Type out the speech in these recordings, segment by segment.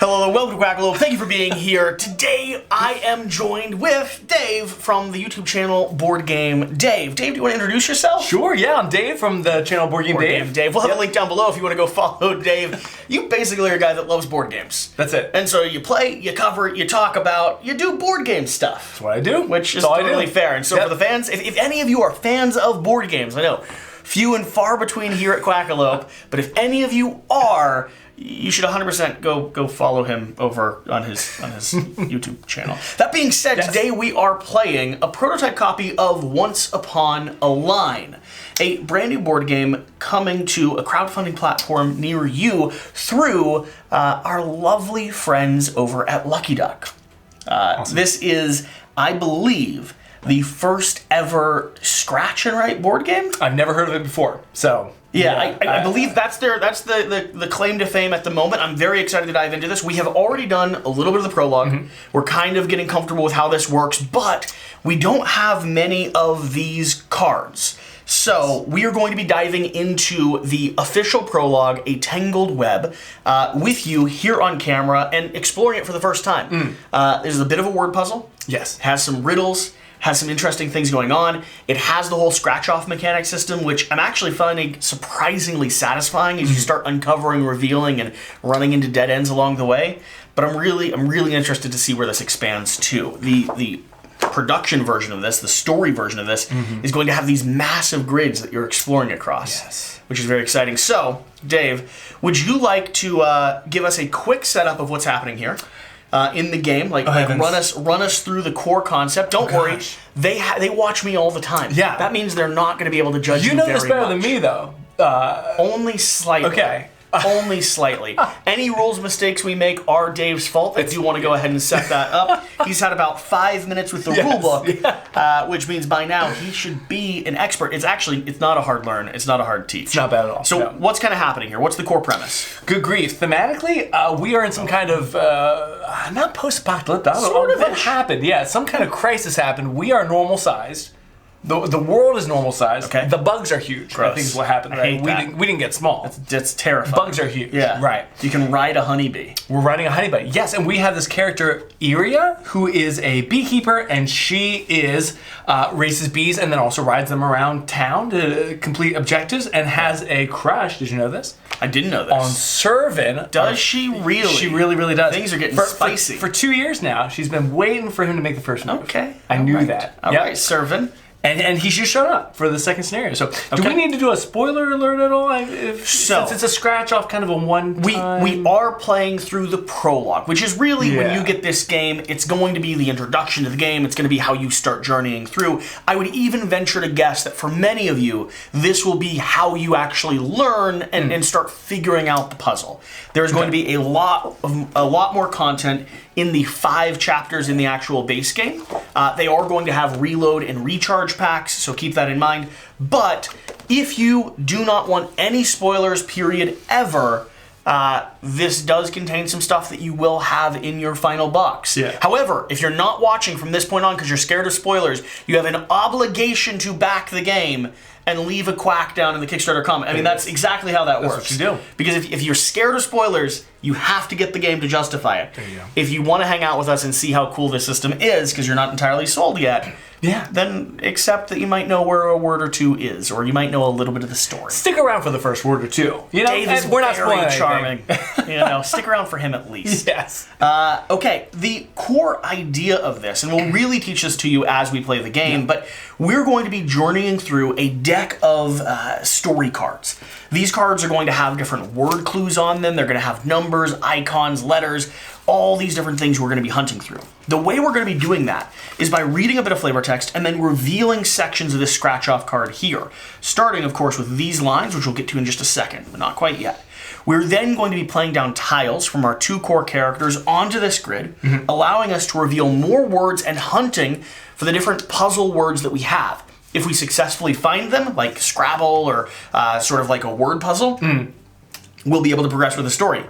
Hello, welcome to Quackalope. Thank you for being here. Today, I am joined with Dave from the YouTube channel Board Game Dave. Dave, do you want to introduce yourself? Sure, yeah, I'm Dave from the channel Board Game Dave. We'll have a link down below if you want to go follow Dave. You basically are a guy that loves board games. That's it. And so you play, you cover, you talk about, you do board game stuff. That's what I do. Which is totally fair. And so for the fans, if any of you are fans of board games, I know, few and far between here at Quackalope, but if any of you are, you should 100% go follow him over on his YouTube channel. That being said, today we are playing a prototype copy of Once Upon a Line, a brand new board game coming to a crowdfunding platform near you through our lovely friends over at Lucky Duck. Awesome. This is, I believe, the first ever scratch and write board game. I've never heard of it before, so... Yeah, I believe that's the claim to fame at the moment. I'm very excited to dive into this. We have already done a little bit of the prologue. Mm-hmm. We're kind of getting comfortable with how this works, but we don't have many of these cards. So we are going to be diving into the official prologue, a Tangled Web, with you here on camera and exploring it for the first time. This is a bit of a word puzzle. Yes. It has some riddles. Has some interesting things going on. It has the whole scratch-off mechanic system, which I'm actually finding surprisingly satisfying as you start uncovering, revealing, and running into dead ends along the way. But I'm really interested to see where this expands to. The production version of this, the story version of this, is going to have these massive grids that you're exploring across, which is very exciting. So, Dave, would you like to give us a quick setup of what's happening here? In the game, run us through the core concept. Don't worry, they watch me all the time. Yeah, that means they're not going to be able to judge you. You know this better than me, though. Only slightly. Okay. Only slightly. Any rules mistakes we make are Dave's fault. I do want to go ahead and set that up. He's had about 5 minutes with the rule book, which means by now he should be an expert. It's not a hard learn. It's not a hard teach. It's not bad at all. So what's kind of happening here? What's the core premise? Good grief. Thematically, we are in some kind of, not post-apocalyptic. Sort of. What happened? Yeah, some kind of crisis happened. We are normal-sized. The world is normal size. Okay. The bugs are huge. Gross. I think is what happened. Right? We didn't get small. That's terrifying. Bugs are huge. Yeah. Right. You can ride a honeybee. We're riding a honeybee. Yes, and we have this character Iria, who is a beekeeper, and she raises bees and then also rides them around town to complete objectives, and has a crush. Did you know this? I didn't know this. On Servin. Does she really? She really does. Things are getting spicy. For 2 years now, she's been waiting for him to make the first move. Okay. I knew that. All right, Servin. And he's just showed up for the second scenario. So do we need to do a spoiler alert at all? Since it's a scratch off kind of a one-time... We are playing through the prologue, which is really, when you get this game, it's going to be the introduction to the game. It's going to be how you start journeying through. I would even venture to guess that for many of you, this will be how you actually learn and start figuring out the puzzle. There's going to be a lot more content in the 5 chapters in the actual base game. They are going to have reload and recharge packs, so keep that in mind. But if you do not want any spoilers, period, ever, this does contain some stuff that you will have in your final box. Yeah. However, if you're not watching from this point on because you're scared of spoilers, you have an obligation to back the game and leave a quack down in the Kickstarter comment. I mean, that's exactly how that works. That's what you do. Because if you're scared of spoilers, you have to get the game to justify it. There you go. If you want to hang out with us and see how cool this system is, because you're not entirely sold yet, then accept that you might know where a word or two is, or you might know a little bit of the story. Stick around for the first word or two. You know, Dave is we're not very charming. Stick around for him at least. Yes. Okay, the core idea of this, and we'll really teach this to you as we play the game, but we're going to be journeying through a deck of story cards. These cards are going to have different word clues on them. They're going to have numbers, icons, letters, all these different things we're going to be hunting through. The way we're going to be doing that is by reading a bit of flavor text and then revealing sections of this scratch-off card here. Starting, of course, with these lines, which we'll get to in just a second, but not quite yet. We're then going to be playing down tiles from our 2 core characters onto this grid, allowing us to reveal more words and hunting for the different puzzle words that we have. If we successfully find them, like Scrabble or sort of like a word puzzle, we'll be able to progress with the story.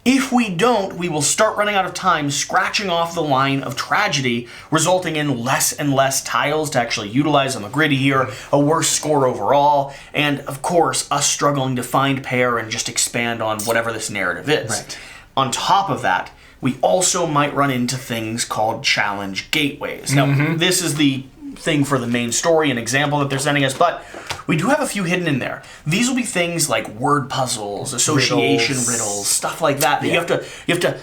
If we don't, we will start running out of time scratching off the line of tragedy, resulting in less and less tiles to actually utilize on the grid here, a worse score overall, and of course, us struggling to find pair and just expand on whatever this narrative is. Right. On top of that, we also might run into things called challenge gateways. Now, this is the thing for the main story, an example that they're sending us, but we do have a few hidden in there. These will be things like word puzzles, association riddles, stuff like that that you have to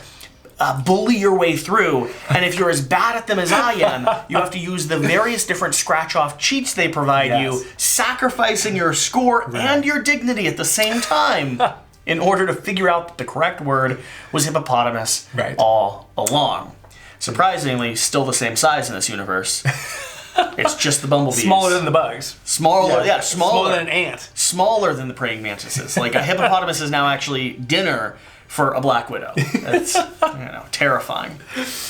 bully your way through, and if you're as bad at them as I am, you have to use the various different scratch-off cheats they provide you, sacrificing your score and your dignity at the same time in order to figure out that the correct word was hippopotamus all along. Surprisingly, still the same size in this universe. It's just the bumblebees. Smaller than the bugs. Smaller than an ant. Smaller than the praying mantises. Like a hippopotamus is now actually dinner for a black widow. It's terrifying.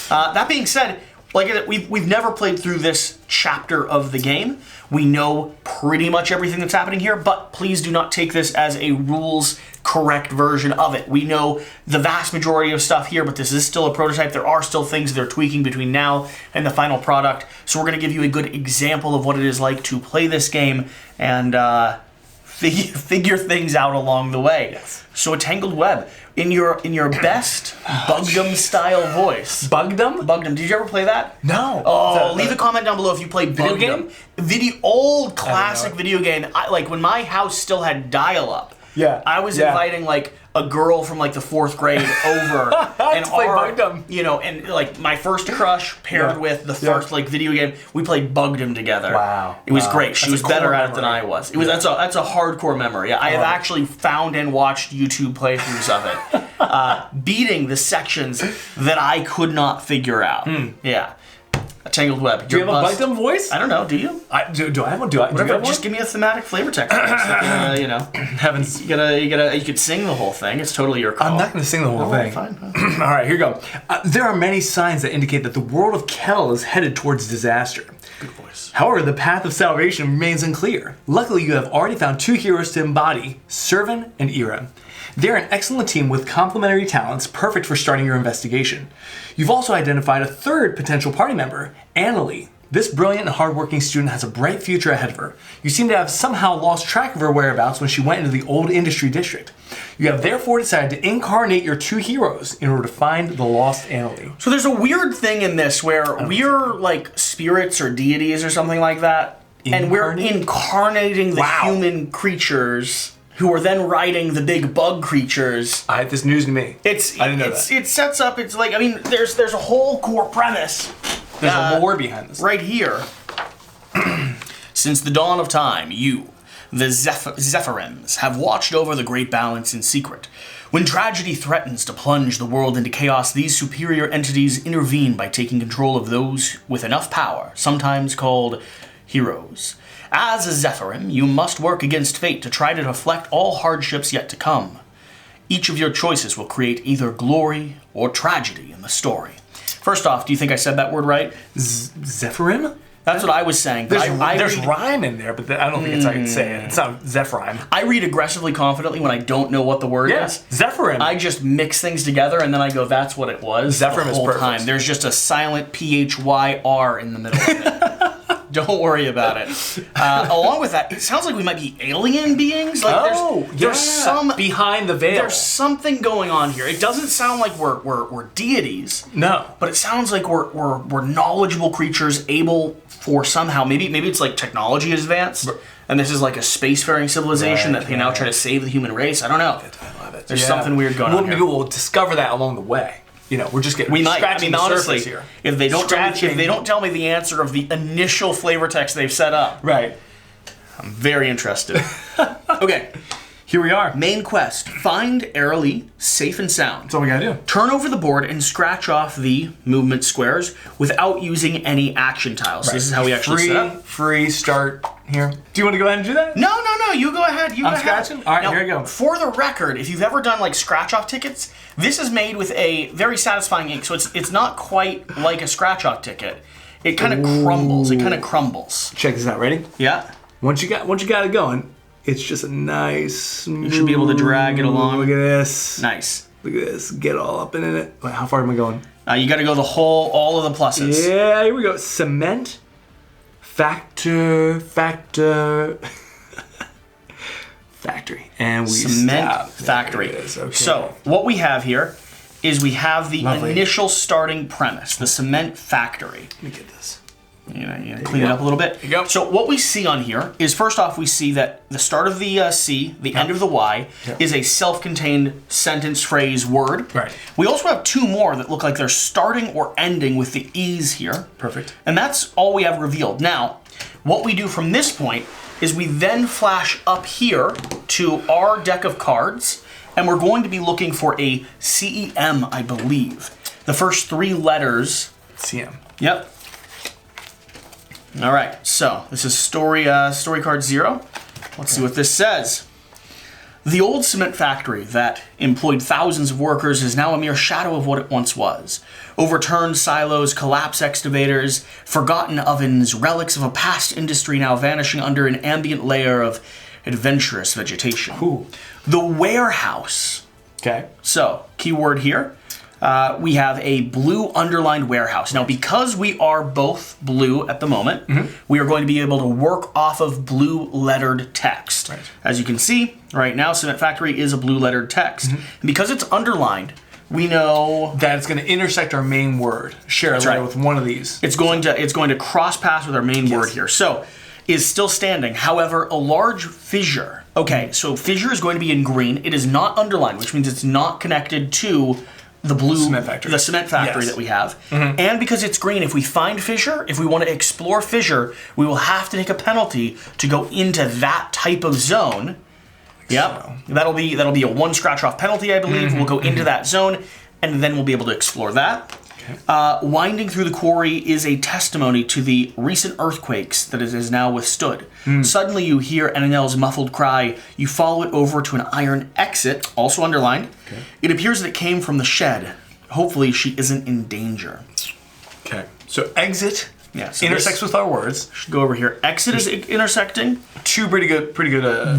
That being said, like we've never played through this chapter of the game. We know pretty much everything that's happening here, but please do not take this as a rules correct version of it. We know the vast majority of stuff here, but this is still a prototype. There are still things they're tweaking between now and the final product. So we're going to give you a good example of what it is like to play this game and figure things out along the way. Yes. So a Tangled Web. In your best Bugdom style voice. Bugdom? Bugdom. Did you ever play that? No. Oh, leave a comment down below if you played Video Bugdom. Old classic video game. Like when my house still had dial-up. Yeah. I was inviting like a girl from like the 4th grade over and play Bugdom. And like my first crush paired with the first like video game, we played Bugdom together. Wow. It was great. She That's was better at it than I was. That's a hardcore memory. I have actually found and watched YouTube playthroughs of it, beating the sections that I could not figure out. Yeah. A Tangled Web. Do you have a Bugdom voice? I don't know. Do you? Do I have one? Do you have one? Just give me a thematic flavor text. Heavens. You could sing the whole thing. It's totally your call. I'm not going to sing the whole thing. Fine. All right, here you go. There are many signs that indicate that the world of Kel is headed towards disaster. Good voice. However, the path of salvation remains unclear. Luckily, you have already found 2 heroes to embody, Servan and Ira. They're an excellent team with complementary talents, perfect for starting your investigation. You've also identified a 3rd potential party member, Annalie. This brilliant and hardworking student has a bright future ahead of her. You seem to have somehow lost track of her whereabouts when she went into the old industry district. You have therefore decided to incarnate your 2 heroes in order to find the lost Annalie. So there's a weird thing in this where we're like spirits or deities or something like that, and we're incarnating the human creatures who are then riding the big bug creatures. This news to me. I didn't know that. It sets up. It's like there's a whole core premise. There's a lore behind this. Right here. Since the dawn of time, you, the Zephyrhymes, have watched over the Great Balance in secret. When tragedy threatens to plunge the world into chaos, these superior entities intervene by taking control of those with enough power, sometimes called heroes. As a Zephyrhym, you must work against fate to try to deflect all hardships yet to come. Each of your choices will create either glory or tragedy in the story. First off, do you think I said that word right? Zephyrhym? That's what I was saying. There's rhyme in there, but I don't think it's how you say it. It's not Zephyrhyme. I read aggressively confidently when I don't know what the word is. Zephyrhym. I just mix things together and then I go, that's what it was. Zephyrhym the is whole perfect. time. There's just a silent PHYR in the middle of it. Don't worry about it. Along with that, it sounds like we might be alien beings. Like there's some behind the veil. There's something going on here. It doesn't sound like we're deities. No, but it sounds like we're knowledgeable creatures, able for somehow maybe it's like technology is advanced, and this is like a spacefaring civilization that can now try to save the human race. I don't know. I love it. There's something weird going on here. Maybe we'll discover that along the way. We're just getting scratching the surface here. If they don't tell me the answer of the initial flavor text they've set up, right? I'm very interested. Okay, here we are. Main quest: find Annalie safe and sound. That's all we gotta do. Turn over the board and scratch off the movement squares without using any action tiles. So this is how we actually set up. Free start here. Do you want to go ahead and do that? No. You go ahead. I'm scratching? All right, now, here we go. For the record, if you've ever done like scratch-off tickets, this is made with a very satisfying ink, so it's not quite like a scratch-off ticket. It kind of crumbles. Check this out. Ready? Yeah. Once you got it going, it's just a nice. You should be able to drag it along. Look at this. Nice. Look at this. Get all up in it. Wait, how far am I going? You got to go all of the pluses. Yeah, here we go. Cement. Factory. And we Cement stop. factory. Okay. So what we have here is we have the Lovely. initial starting premise, the cement factory. Let me get this. You know, clean it up a little bit. There you go. So what we see on here is, first off, we see that the start of the C, the end of the Y, is a self-contained sentence, phrase, word. Right. We also have two more that look like they're starting or ending with the E's here. Perfect. And that's all we have revealed. Now, what we do from this point is we then flash up here to our deck of cards, and we're going to be looking for a CEM, I believe. The first three letters. CM. Yep. All right, so this is story card 0. Let's see what this says. The old cement factory that employed thousands of workers is now a mere shadow of what it once was. Overturned silos, collapsed excavators, forgotten ovens, relics of a past industry now vanishing under an ambient layer of adventurous vegetation. Ooh. The warehouse. Okay. So, keyword here. We have a blue underlined warehouse. Now, because we are both blue at the moment, we are going to be able to work off of blue lettered text. Right. As you can see, right now, Cement Factory is a blue lettered text. And because it's underlined, we know that it's going to intersect our main word. Share a letter right. with one of these. it's going to cross paths with our main word here. So, is still standing. However, a large fissure. Okay, so fissure is going to be in green. It is not underlined, which means it's not connected to the blue cement factory. The cement factory Yes. that we have. And because it's green, if we find fissure, if we want to explore fissure, we will have to take a penalty to go into that type of zone. Yep. So. That'll be a 1 scratch off penalty, I believe. We'll go into that zone, and then we'll be able to explore that. Winding through the quarry is a testimony to the recent earthquakes that it has now withstood. Suddenly you hear Annabelle's muffled cry. You follow it over to an iron exit, also underlined. It appears that it came from the shed. Hopefully she isn't in danger. Okay. So exit So intersects with our words. Should go over here. Exit is intersecting. Two pretty good.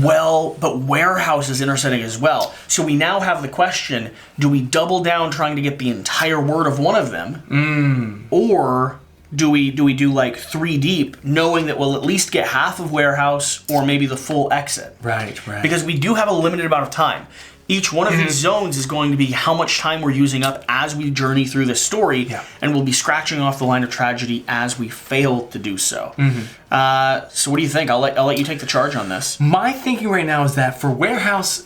Well, but warehouse is intersecting as well. So we now have the question, do we double down trying to get the entire word of one of them? Or do we do like 3 deep, knowing that we'll at least get half of warehouse or maybe the full exit? Right. Because we do have a limited amount of time. Each one of these zones is going to be how much time we're using up as we journey through this story, and we'll be scratching off the line of tragedy as we fail to do so. So what do you think? I'll let you take the charge on this. My thinking right now is that for warehouse,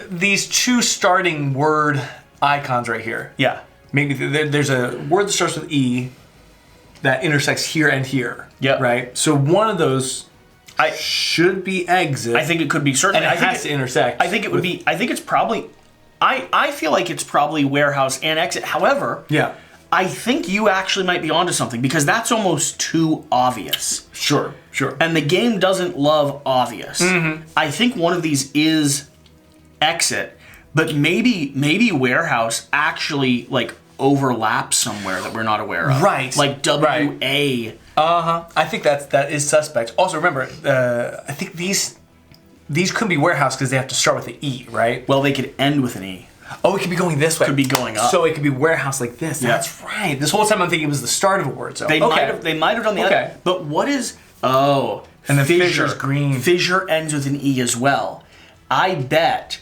these two starting word icons right here. Yeah. Maybe there's a word that starts with E that intersects here and here. Yep. Right? So one of those should be exit. I think it could be certainly. And it has to intersect. I think it would be. I think it's probably. I feel like it's probably warehouse and exit. However, I think you actually might be onto something because that's almost too obvious. Sure. And the game doesn't love obvious. I think one of these is exit, but maybe warehouse actually like overlaps somewhere that we're not aware of. Right. Like WA. I think that is suspect. Also, remember, I think these could be warehouse because they have to start with the E, right? Well, they could end with an E. Oh, it could be going this way. Could be going up. So it could be warehouse like this. Yeah. That's right. This whole time I'm thinking it was the start of a word. So They might have done the other. But what is and then fissure's green. Fissure ends with an E as well. I bet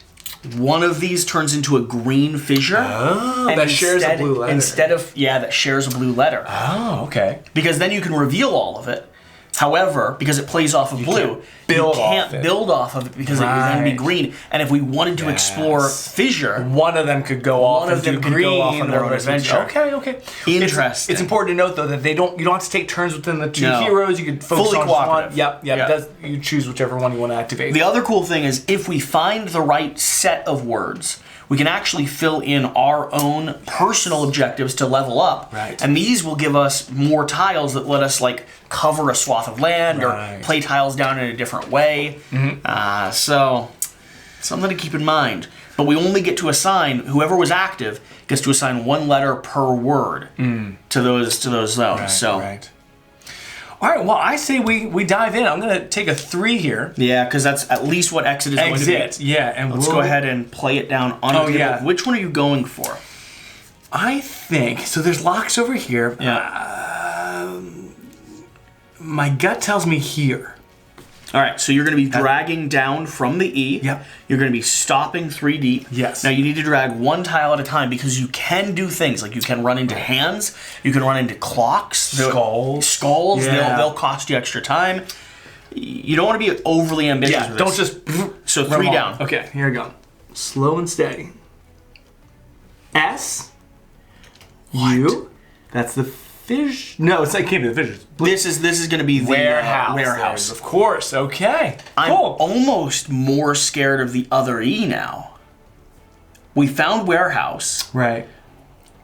one of these turns into a green fissure. Oh, that shares a blue letter. That shares a blue letter. Oh, okay. Because then you can reveal all of it. However, because it plays off of blue, you can't build off of it because it would then be green. And if we wanted to explore fissure, one of them could go off on their own adventure. Okay. Interesting. It's important to note though that you don't have to take turns within the two heroes. You could focus Fully on cooperative. One. Yep. You choose whichever one you want to activate. The other cool thing is if we find the right set of words, we can actually fill in our own personal objectives to level up. Right. And these will give us more tiles that let us like cover a swath of land or play tiles down in a different way. So something to keep in mind. But we only get to assign, whoever was active gets to assign 1 letter per word to those zones. Right. All right, well, I say we dive in. I'm going to take a 3 here. Yeah, because that's at least what exit is going to be. Yeah, and let's go ahead and play it down on the table. Yeah. Which one are you going for? I think, so there's locks over here. Yeah. My gut tells me here. All right, so you're going to be dragging down from the E. Yep. You're going to be stopping 3 deep. Yes. Now you need to drag 1 tile at a time because you can do things like you can run into hands, you can run into clocks, skulls. Yeah. They'll cost you extra time. You don't want to be overly ambitious. Yeah. with Don't this. just. So 3 down. Okay. Here we go. Slow and steady. S. What? U. That's the fish. No, it's like can't be the fishes. This is going to be the warehouse. Of course. Okay. I'm Cool. almost more scared of the other E now. We found warehouse. Right.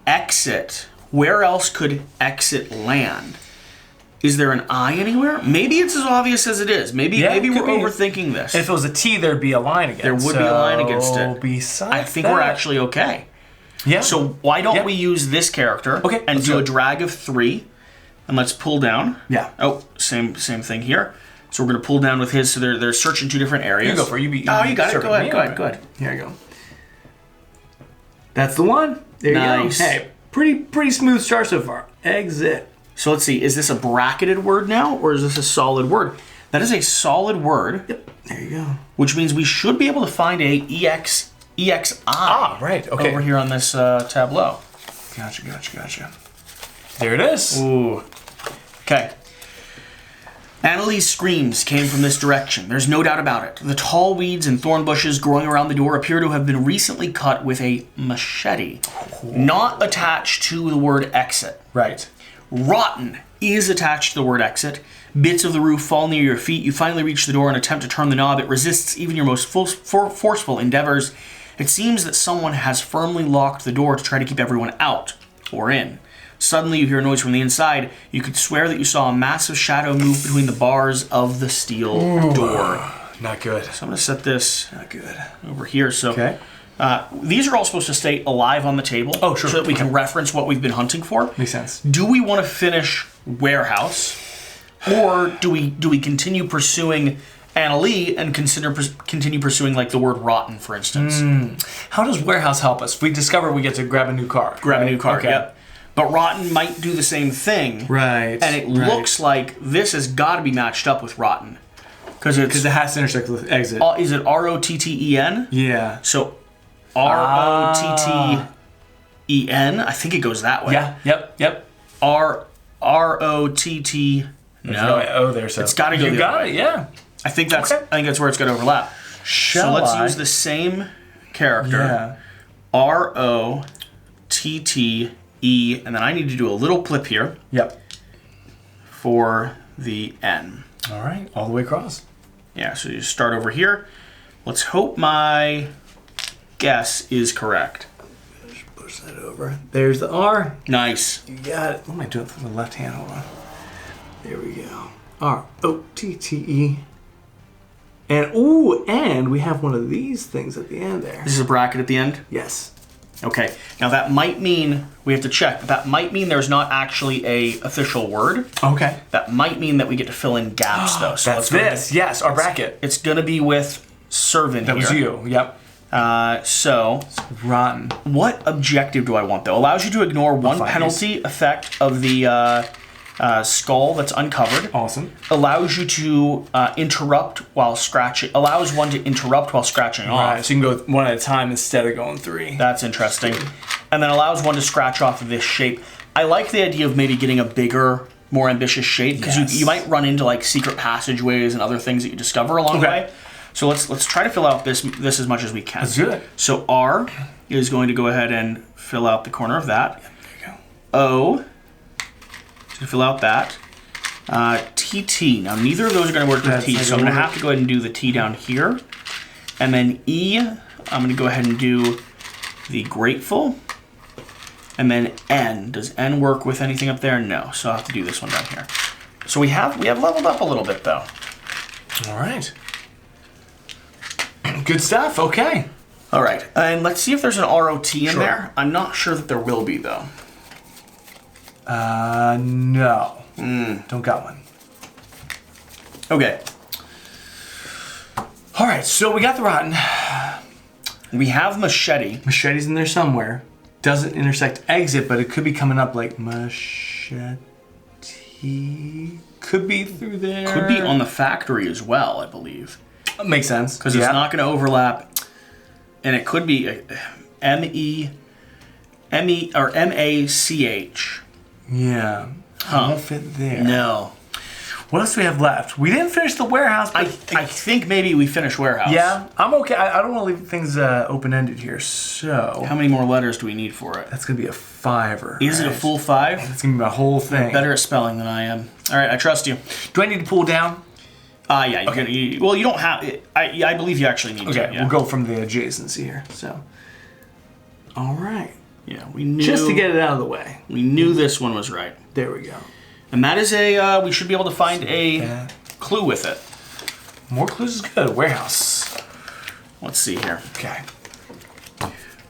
Exit. Where else could exit land? Is there an I anywhere? Maybe it's as obvious as it is. Maybe we're overthinking this. If it was a T, there'd be a line against. There would be a line against it. Besides I think we're actually okay. Yeah. So why don't we use this character and do a drag of 3, and let's pull down. Yeah. Oh, same thing here. So we're going to pull down with his. So they're searching 2 different areas. You go for it. You got it. Go ahead. Here you go. That's the one. There you Nice. go. Hey, pretty smooth start so far. Exit. So let's see. Is this a bracketed word now, or is this a solid word? That is a solid word. Yep. There you go. Which means we should be able to find a EXI. Right. Okay. Over here on this tableau. Gotcha. There it is. Ooh. Okay. Annalie's screams came from this direction. There's no doubt about it. The tall weeds and thorn bushes growing around the door appear to have been recently cut with a machete, not attached to the word exit. Right. Rotten is attached to the word exit. Bits of the roof fall near your feet. You finally reach the door and attempt to turn the knob. It resists even your most forceful endeavors. It seems that someone has firmly locked the door to try to keep everyone out or in. Suddenly you hear a noise from the inside. You could swear that you saw a massive shadow move between the bars of the steel door. Not good. So I'm going to set this Not good. over here. So Okay. these are all supposed to stay alive on the table. Oh, sure. So that we can reference what we've been hunting for. Makes sense. Do we want to finish warehouse, or do we continue pursuing Annalie and continue pursuing like the word rotten, for instance? How does warehouse help us? If we discover we get to grab a new car. Grab a new card. Okay. Yep. But rotten might do the same thing. Right. And it looks like this has got to be matched up with rotten, because it has to intersect with exit. Is it ROTTEN? Yeah. So ROTTEN. I think it goes that way. Yeah. Yep. ROTT. No. Oh, there. So it's got to go. You got way. it. Yeah. I think that's where it's going to overlap. So let's use the same character. Yeah. ROTTE, and then I need to do a little flip here. Yep. For the N. All right. All the way across. Yeah. So you start over here. Let's hope my guess is correct. Just push that over. There's the R. Nice. You got it. What am I doing from the left hand? Hold on. There we go. ROTTE. And we have one of these things at the end there. This is a bracket at the end? Yes. Okay. Now that might mean, we have to check, but that might mean there's not actually a official word. Okay. That might mean that we get to fill in gaps though. So that's this. Yes, our bracket. It's going to be with servant here. That was you. Yep. So rotten. What objective do I want though? Allows you to ignore one penalty effect of the skull that's uncovered. Awesome. Allows you to interrupt while scratching. Allows one to interrupt while scratching off. Right. So you can go one at a time instead of going 3. That's interesting. And then allows one to scratch off this shape. I like the idea of maybe getting a bigger, more ambitious shape because you might run into like secret passageways and other things that you discover along the way. So let's try to fill out this as much as we can. Let's do it. So R is going to go ahead and fill out the corner of that. Yep, there you go. O to fill out that. TT. Now neither of those are going to work with T, so I'm going to have to go ahead and do the T down here. And then E, I'm going to go ahead and do the grateful. And then N. Does N work with anything up there? No. So I'll have to do this one down here. So we have leveled up a little bit though. All right. Good stuff. Okay. All right. And let's see if there's an ROT in there. I'm not sure that there will be though. No. Don't got one. Okay. All right. So we got the rotten. We have machete. Machete's in there somewhere. Doesn't intersect exit, but it could be coming up like machete. could be through there. Could be on the factory as well, I believe. Makes sense. Because it's not going to overlap. And it could be M-E or M-A-C-H. Yeah. Huh. Won't fit there. No. What else do we have left? We didn't finish the warehouse. I think maybe we finished warehouse. Yeah, I'm okay. I don't want to leave things open-ended here, so... How many more letters do we need for it? That's going to be a 5er. Is it a full 5? That's going to be my whole thing. Better at spelling than I am. All right, I trust you. Do I need to pull down? Yeah. Well, you don't have... I believe you actually need to. Okay, Yeah. we'll go from the adjacency here, so... All right. Yeah, we knew... Just to get it out of the way. We knew this one was right. There we go. And that is a... we should be able to find a clue with it. More clues is good. Warehouse. Let's see here. Okay.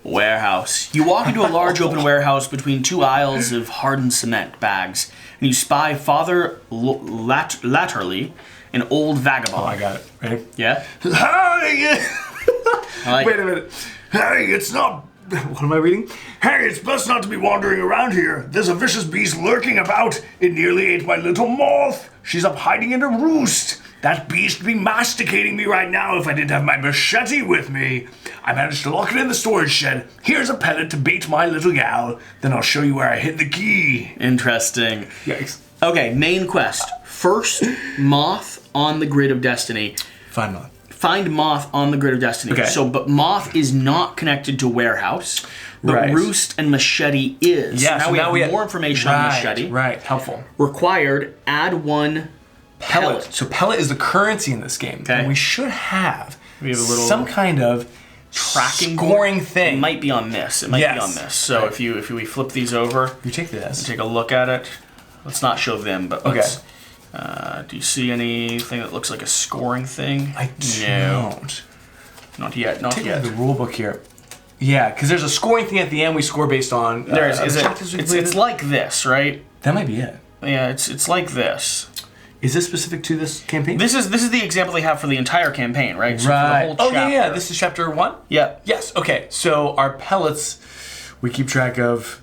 Warehouse. You walk into a large open warehouse between 2 aisles of hardened cement bags, and you spy Father Latterly, an old vagabond. Oh, I got it. Ready? Yeah? Hi! Wait a minute. Hey, it's not... What am I reading? Hey, it's best not to be wandering around here. There's a vicious beast lurking about. It nearly ate my little moth. She's up hiding in a roost. That beast would be masticating me right now if I didn't have my machete with me. I managed to lock it in the storage shed. Here's a pellet to bait my little gal. Then I'll show you where I hid the key. Interesting. Yikes. Okay, main quest. First, moth on the grid of destiny. Find moth. Find moth on the grid of destiny. Okay. So, but moth is not connected to warehouse. But Right. roost and machete is. Yeah, now so we now have we have more information on machete. Right, helpful. Required, add 1 pellet. So pellet is the currency in this game. Okay. And we should have, We have a little some kind of tracking scoring board. thing. It might be on this. It might Yes. be on this. So Right. if we flip these over, You take this. take a look at it. Let's not show them, but Okay. let's. Do you see anything that looks like a scoring thing? I No. don't. Not yet. Not Take a look yet. at the rule book here. Yeah, because there's a scoring thing at the end we score based on. There is. objectives we It's completed. like this, right? That might be it. Yeah. It's like this. Is this specific to this campaign? This is the example they have for the entire campaign, right? So for the right. whole Oh yeah. chapter. This is chapter 1. Yeah. Yes. Okay. So our pellets, we keep track of.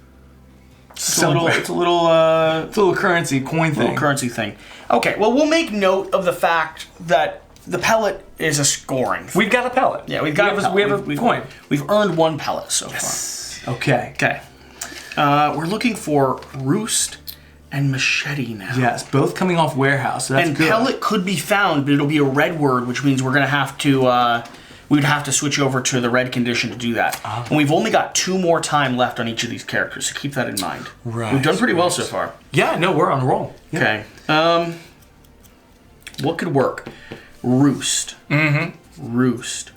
It's a little. It's a little currency coin thing. Little currency thing. Okay. Well, we'll make note of the fact that the pellet is a scoring thing. We've got a pellet. Yeah, we've got we have a coin. We've earned 1 pellet so far. Okay. Okay. We're looking for roost and machete now. Yes, both coming off warehouse. So that's And good. pellet could be found, but it'll be a red word, which means we're gonna have to. We'd have to switch over to the red condition to do that. And we've only got 2 more time left on each of these characters, so keep that in mind. Right, We've done pretty well right. so far. Yeah. No, we're on a roll. Yeah. Okay. What could work? Roost. Roost.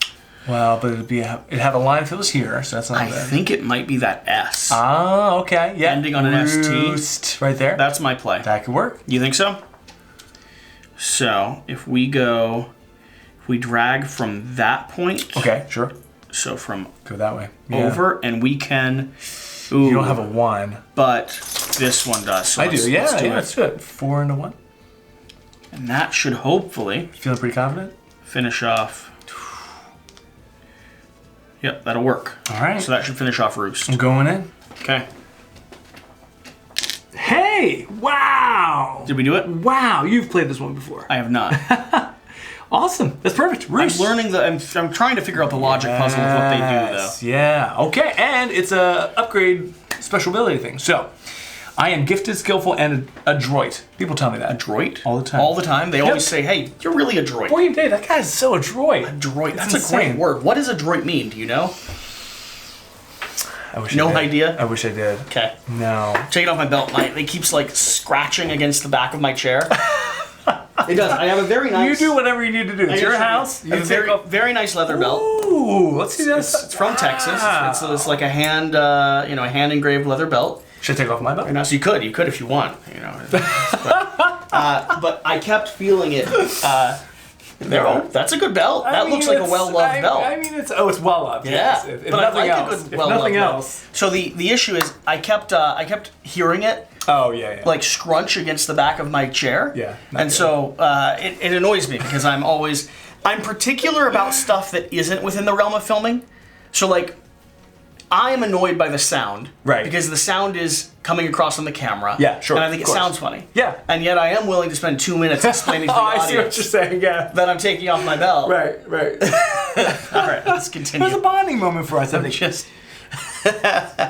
Well, but it'd have a line if it was here, so that's not I bad. think it might be that S. Ah, okay. Yeah. Ending on an ST. Roost, right there. That's my play. That could work. You think so? So if we drag from that point. Okay, sure. So from Go that way. over, and we can. Ooh, You don't have a 1. but this one does. So I do. Yeah, let's do it. let's do it. 4 into 1. And that should hopefully Feeling pretty confident? finish off. Yep, that'll work. All right. So that should finish off roost. I'm going in. Okay. Hey! Wow! Did we do it? Wow, you've played this one before. I have not. Awesome. That's perfect. I'm Roost. learning I'm trying to figure out the logic puzzle of what they do, though. Yeah. Okay, and it's a upgrade special ability thing. So, I am gifted, skillful, and adroit. People tell me that. Adroit? All the time. All the time. They always say, "Hey, you're really adroit." Boy, Dave, that guy's so adroit. Adroit. That's It's a great insane. word. What does adroit mean? Do you know? I wish No I did. idea? I wish I did. Okay. No. Take it off my belt. It keeps like scratching against the back of my chair. It does. I have a very nice. You do whatever you need to do. It's your house. I You have a take very, off. very nice leather belt. Ooh, let's see this. It's from Texas. It's like a hand, a hand engraved leather belt. Should I take off my belt? You know, so you could if you want. But I kept feeling it. That's a good belt. That looks like a well loved belt. I mean, it's well loved. Yeah, Yes. If but I nothing like else. a good If well-loved nothing belt. else. So the issue is I kept hearing it Oh yeah. like scrunch against the back of my chair. Yeah, not And good. so it annoys me because I'm particular about stuff that isn't within the realm of filming. So like I am annoyed by the sound. Right. Because the sound is coming across on the camera. Yeah, sure, And I think of it course. sounds funny. Yeah. And yet I am willing to spend 2 minutes explaining to the Oh, I audience see what you're saying, yeah. that I'm taking off my belt. Right. All right, let's It continue. was a bonding moment for us, I think. Just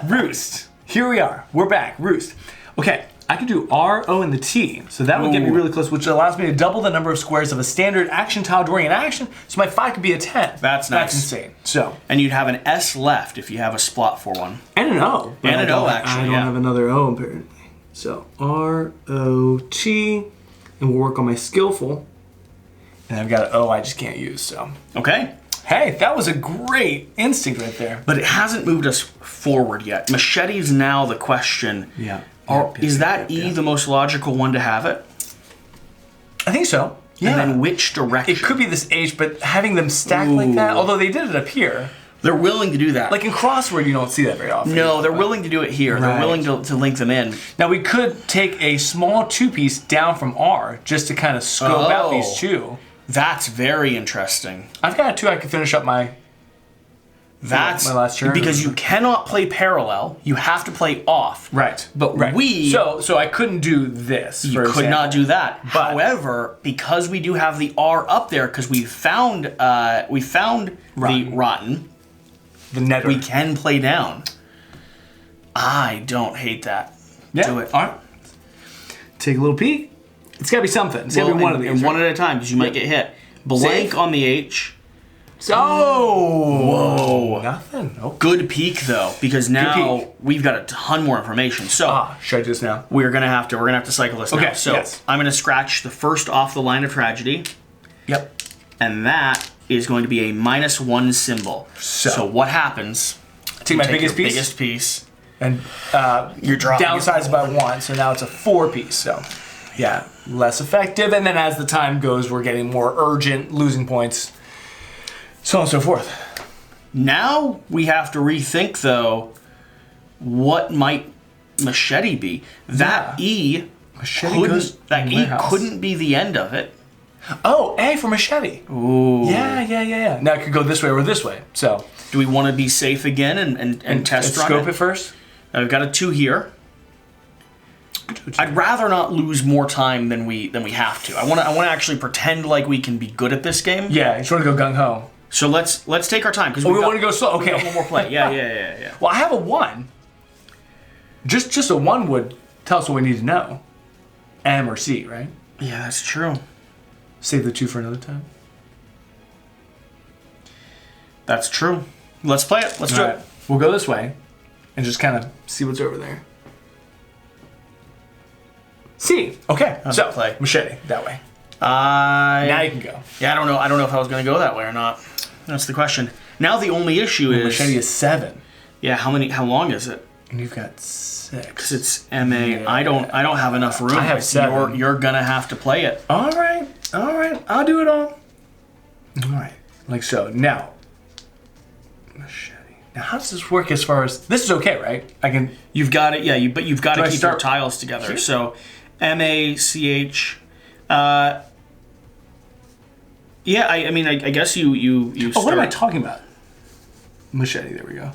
Roost. Here we are. We're back. Roost. Okay, I can do R, O, and the T. So that would get me Ooh. really close, which allows me to double the number of squares of a standard action tile during an action. So my 5 could be a 10. That's nice. That's insane. So. and you'd have an S left if you have a spot for one. And an O. but And I an O, don't- actually, I don't yeah. have another O, apparently. So R, O, T. And we'll work on my skillful. And I've got an O I just can't use, so. Okay. Hey, that was a great instinct right there. But it hasn't moved us forward yet. Machete is now the question. Yeah. Is that E the most logical one to have it? I think so. Yeah. And then which direction? It could be this H, but having them stacked like that, although they did it up here. They're willing to do that. Like in crossword, you don't see that very often. no, they're willing to do it here. They're Right. willing to link them in. Now we could take a small 2-piece down from R just to kind of scope out Oh. these 2. That's very interesting. I've got a 2 I can finish up my That's my last turn. because you cannot play parallel. You have to play off. right. But right. we so I couldn't do this. you could not do that. But- However, because we do have the R up there, because we found the rotten, the netter. we can play down. I don't hate that. yeah. Do it. All right. Take a little peek. It's got to be something. It's got to be one of these. and one right? at a time, because you might get hit. Blank Safe. on the H. So, whoa. Nothing. Oh. Good peek though, because now peek. we've got a ton more information. So Should I do this now? we're gonna have to cycle this now. Okay, So yes. I'm gonna scratch the first off the line of tragedy, Yep. and that is going to be a -1 symbol. So what happens? Take my Take biggest your piece. biggest piece. And You're dropping it. downsized by 1, so now it's a 4-piece. So, yeah, less effective. And then as the time goes, we're getting more urgent, losing points, so on and so forth. Now we have to rethink though. What might machete be? That Yeah. E Machete couldn't, goes that in E my house. couldn't be the end of it. Oh, A for machete. Ooh. Yeah. Now it could go this way or this way. So Do we want to be safe again and test run scope it first. I've got a 2 here. I'd rather not lose more time than we have to. I want to actually pretend like we can be good at this game. Yeah, you just want to go gung ho. So let's take our time because We want to go slow. Okay. got one more play. Yeah. Well, I have a 1. Just a 1 would tell us what we need to know. M or C, right? Yeah, that's true. Save the 2 for another time. That's true. Let's play it. Let's do it. We'll go this way and just kind of see what's over there. C. Okay. So play? machete that way. Now Now you can go. Yeah, I don't know if I was going to go that way or not. That's the question. Now the only issue is Machete is 7, yeah, how long is it? and you've got 6. Because it's MA. Yeah. I don't have enough room. I have 7. You're gonna have to play it. All right. I'll do it all. All right. Like so. Now, machete. Now, how does this work as far as this is okay, right? I can. You've got it. Yeah, but you've got Do to I keep start your tiles together. here? So MACH. Yeah, I mean, I guess you Oh, start. what am I talking about? Machete. There we go.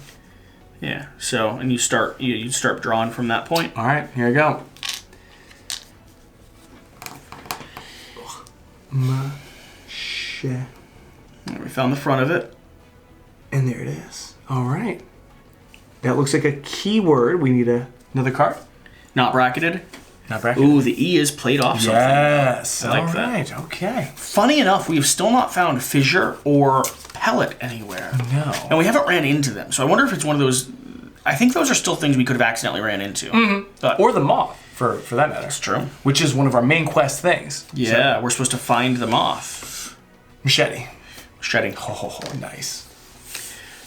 Yeah. So and you start drawing from that point. All right. Here we go. Machete. We found the front of it. And there it is. All right. That looks like a keyword. We need another card. Not bracketed. Not bracketed. Ooh, the E is played off something. Yes. I like All that. right. Okay. Funny enough, we've still not found fissure or pellet anywhere. No. And we haven't ran into them. So I wonder if it's one of those. I think those are still things we could have accidentally ran into. But Or the moth, for that matter. that's true. Which is one of our main quest things. Yeah, we're supposed to find the moth. Machete. Shedding. Oh, nice.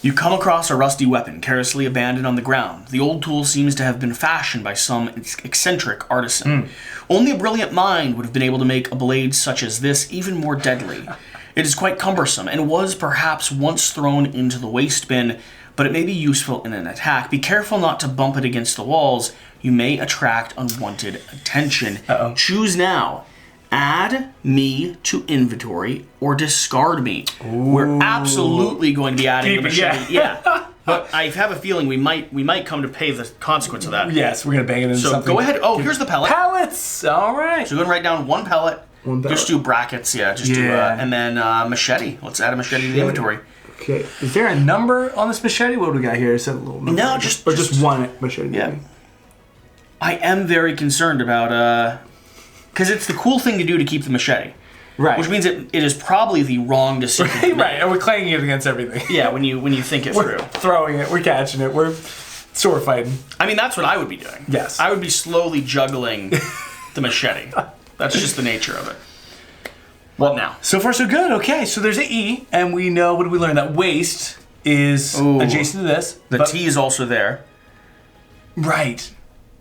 You come across a rusty weapon carelessly abandoned on the ground. The old tool seems to have been fashioned by some eccentric artisan. Only a brilliant mind would have been able to make a blade such as this even more deadly. It is quite cumbersome and was perhaps once thrown into the waste bin, but it may be useful in an attack. Be careful not to bump it against the walls. You may attract unwanted attention. Uh-oh. Choose now. Add me to inventory or discard me. We're absolutely going to be adding the Keep it, machete. Yeah. But I have a feeling we might come to pay the consequence of that. Yes, we're gonna bang it into So something. go ahead. Oh, here's the pellet. Pellets. All right. So go and write down one pellet. One pellet. Just do brackets, yeah. Just do, and then machete. Let's add a machete to the inventory. Okay. Is there a number on this machete? What do we got here? Is that a little number? No, or just one machete. Yeah. I am very concerned about because it's the cool thing to do to keep the machete. Right. Which means it is probably the wrong decision. Right. And we're clanging it against everything. Yeah, when you think it We're through. throwing it. We're catching it. We're sword fighting. I mean, that's what I would be doing. Yes. I would be slowly juggling the machete. That's just the nature of it. What now? So far, so good. Okay, so there's an E, and we know, what did we learn? That waste is adjacent to this. The T is also there. Right.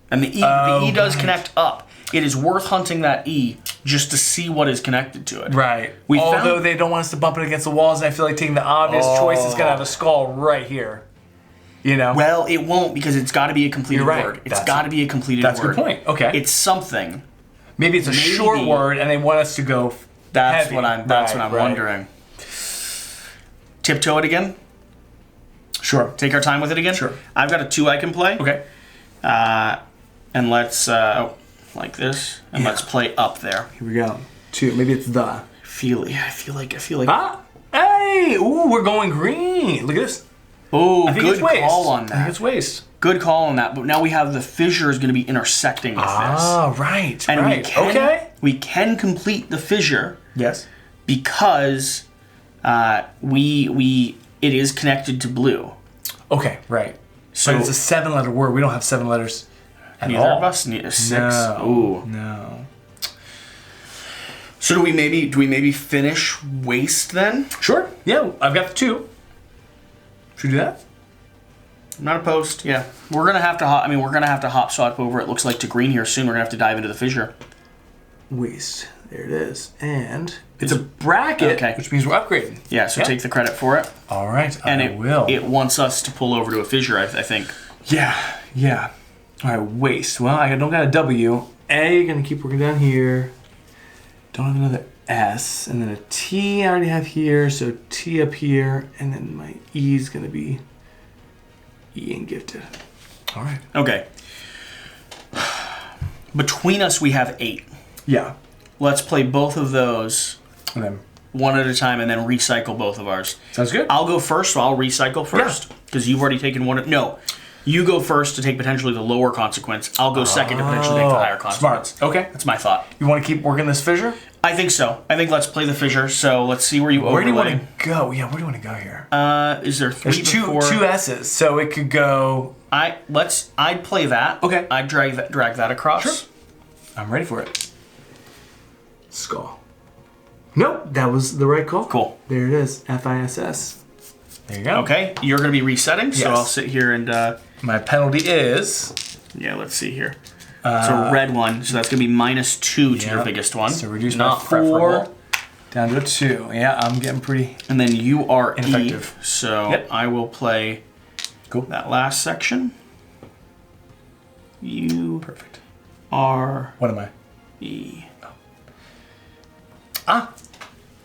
And the E does connect up. It is worth hunting that E just to see what is connected to it. Right. We Although found- they don't want us to bump it against the walls, and I feel like taking the obvious choice is going to have a skull right here. You know? Well, it won't because it's got to be a completed You're right. word. It's That's got to be a completed That's a word. good point. Okay. It's something. Maybe it's a short word, and they want us to go That's heavy. what I'm Right. wondering. Tiptoe it again. Sure. Take our time with it again. Sure. I've got a 2 I can play. Okay. And let's like this, and let's play up there. Here we go. 2. Maybe it's the. I feel like. Ah! Hey! Ooh, we're going green. Look at this. Oh, I think good it's waste. call on I think that. it's waste. Good call on that. But now we have the fissure is going to be intersecting with this. Ah, right. And right. we can complete the fissure Yes. because it is connected to blue. Okay, right. So But it's a 7-letter word. We don't have 7 letters at neither all. of us need a 6. No. Ooh. No. So do we maybe finish waste then? Sure. Yeah, I've got the 2. Should we do that? I'm not opposed. Yeah, we're gonna have to hop swap over. It looks like to green here soon. We're gonna have to dive into the fissure. Waste. There it is. And it's a bracket, Okay. which means we're upgrading. Yeah, so take the credit for it. All right, And I will. It wants us to pull over to a fissure. I think. Yeah. All right, waste. Well, I don't got a W. A, gonna keep working down here. Don't have another S. And then a T I already have here, so T up here. And then my E is gonna be E and gifted. All right. Okay. Between us, we have 8. Yeah. Let's play both of those And then one at a time, and then recycle both of ours. sounds good. I'll go first, so I'll recycle first because you've already taken one. No, you go first to take potentially the lower consequence. I'll go second to potentially take the higher consequence. Smart. Okay. That's my thought. You want to keep working this fissure? I think so. I think let's play the fissure. So let's see where you Where do you want overlay. to go? Yeah, where do you want to go here? Is there 3 There's two before? S's, so it could go. I'd play that. Okay. I'd drag that across. Sure. I'm ready for it. Skull. Nope, that was the right call. Cool. There it is. FISS. There you go. Okay, you're going to be resetting, so Yes. I'll sit here and My penalty is. yeah, let's see here. It's a red one, so that's going to be -2 to your biggest one. So reduce not by 4 preferable. down to a 2. Yeah, I'm getting pretty. And then you are Ineffective. E, so Yep. I will play that last section. You Perfect. are What am I? E. Ah,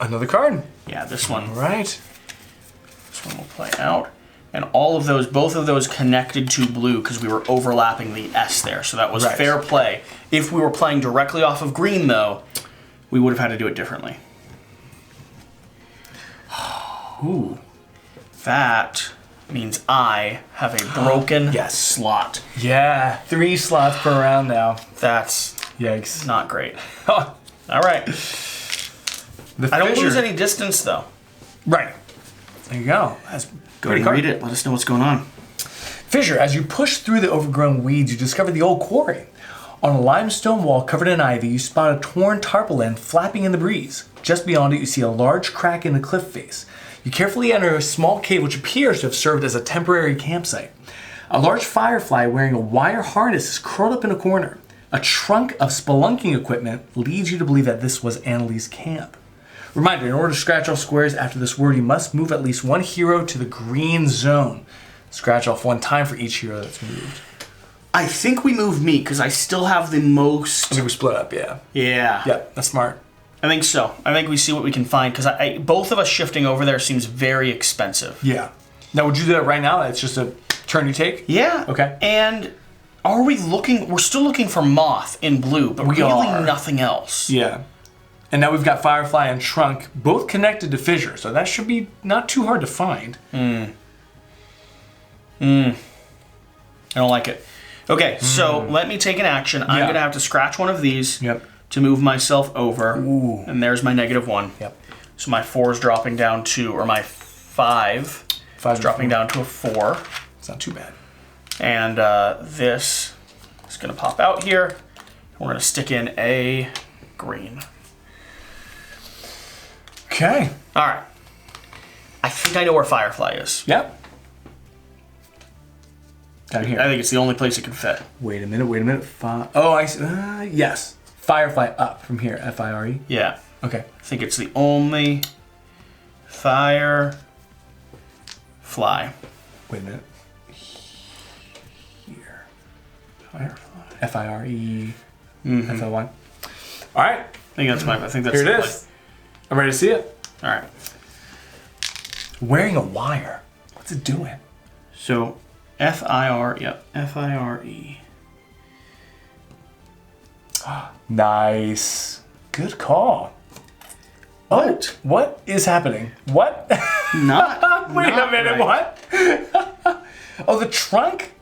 another card. Yeah, this one. All right. This one will play out. And both of those connected to blue because we were overlapping the S there. So that was Right. fair play. If we were playing directly off of green, though, we would have had to do it differently. Ooh. That means I have a broken Yes. slot. Yeah, 3 slots per round now. That's Yikes. not great. All right. I don't lose any distance, though. Right. There you go. That's Go pretty ahead and card. read it. Let us know what's going on. Fissure. As you push through the overgrown weeds, you discover the old quarry. On a limestone wall covered in ivy, you spot a torn tarpaulin flapping in the breeze. Just beyond it, you see a large crack in the cliff face. You carefully enter a small cave which appears to have served as a temporary campsite. A large firefly wearing a wire harness is curled up in a corner. A trunk of spelunking equipment leads you to believe that this was Annalie's camp. Reminder, in order to scratch off squares after this word, you must move at least 1 hero to the green zone. Scratch off 1 time for each hero that's moved. I think we move me because I still have the most. I think we split up, yeah. Yeah. Yep, that's smart. I think so. I think we see what we can find because both of us shifting over there seems very expensive. Yeah. Now, would you do that right now? It's just a turn you take? Yeah. Okay. And are we looking... We're still looking for moth in blue, but really nothing else. Yeah. And now we've got Firefly and Trunk, both connected to Fissure, so that should be not too hard to find. I don't like it. Okay, so let me take an action. I'm going to have to scratch one of these to move myself over. Ooh. And there's my -1. Yep. So my 4 is dropping down to, or my 5 is dropping down to a 4. It's not too bad. And this is going to pop out here. We're going to stick in a green. Okay. All right. I think I know where Firefly is. Yep. Down here. I think it's the only place it can fit. Wait a minute. Oh, I see. Yes. Firefly up from here. F-I-R-E? Yeah. Okay. I think it's the only Firefly. Wait a minute. Here. Firefly. F-I-R-E. F-L-Y. All right. I think that's Here the it play. is. I'm ready to see it. All right. Wearing a wire. What's it doing? So F-I-R, yep, F-I-R-E. Nice. Good call. What? Oh, what is happening? What? Not. Wait not a minute. right. What? Oh, the trunk.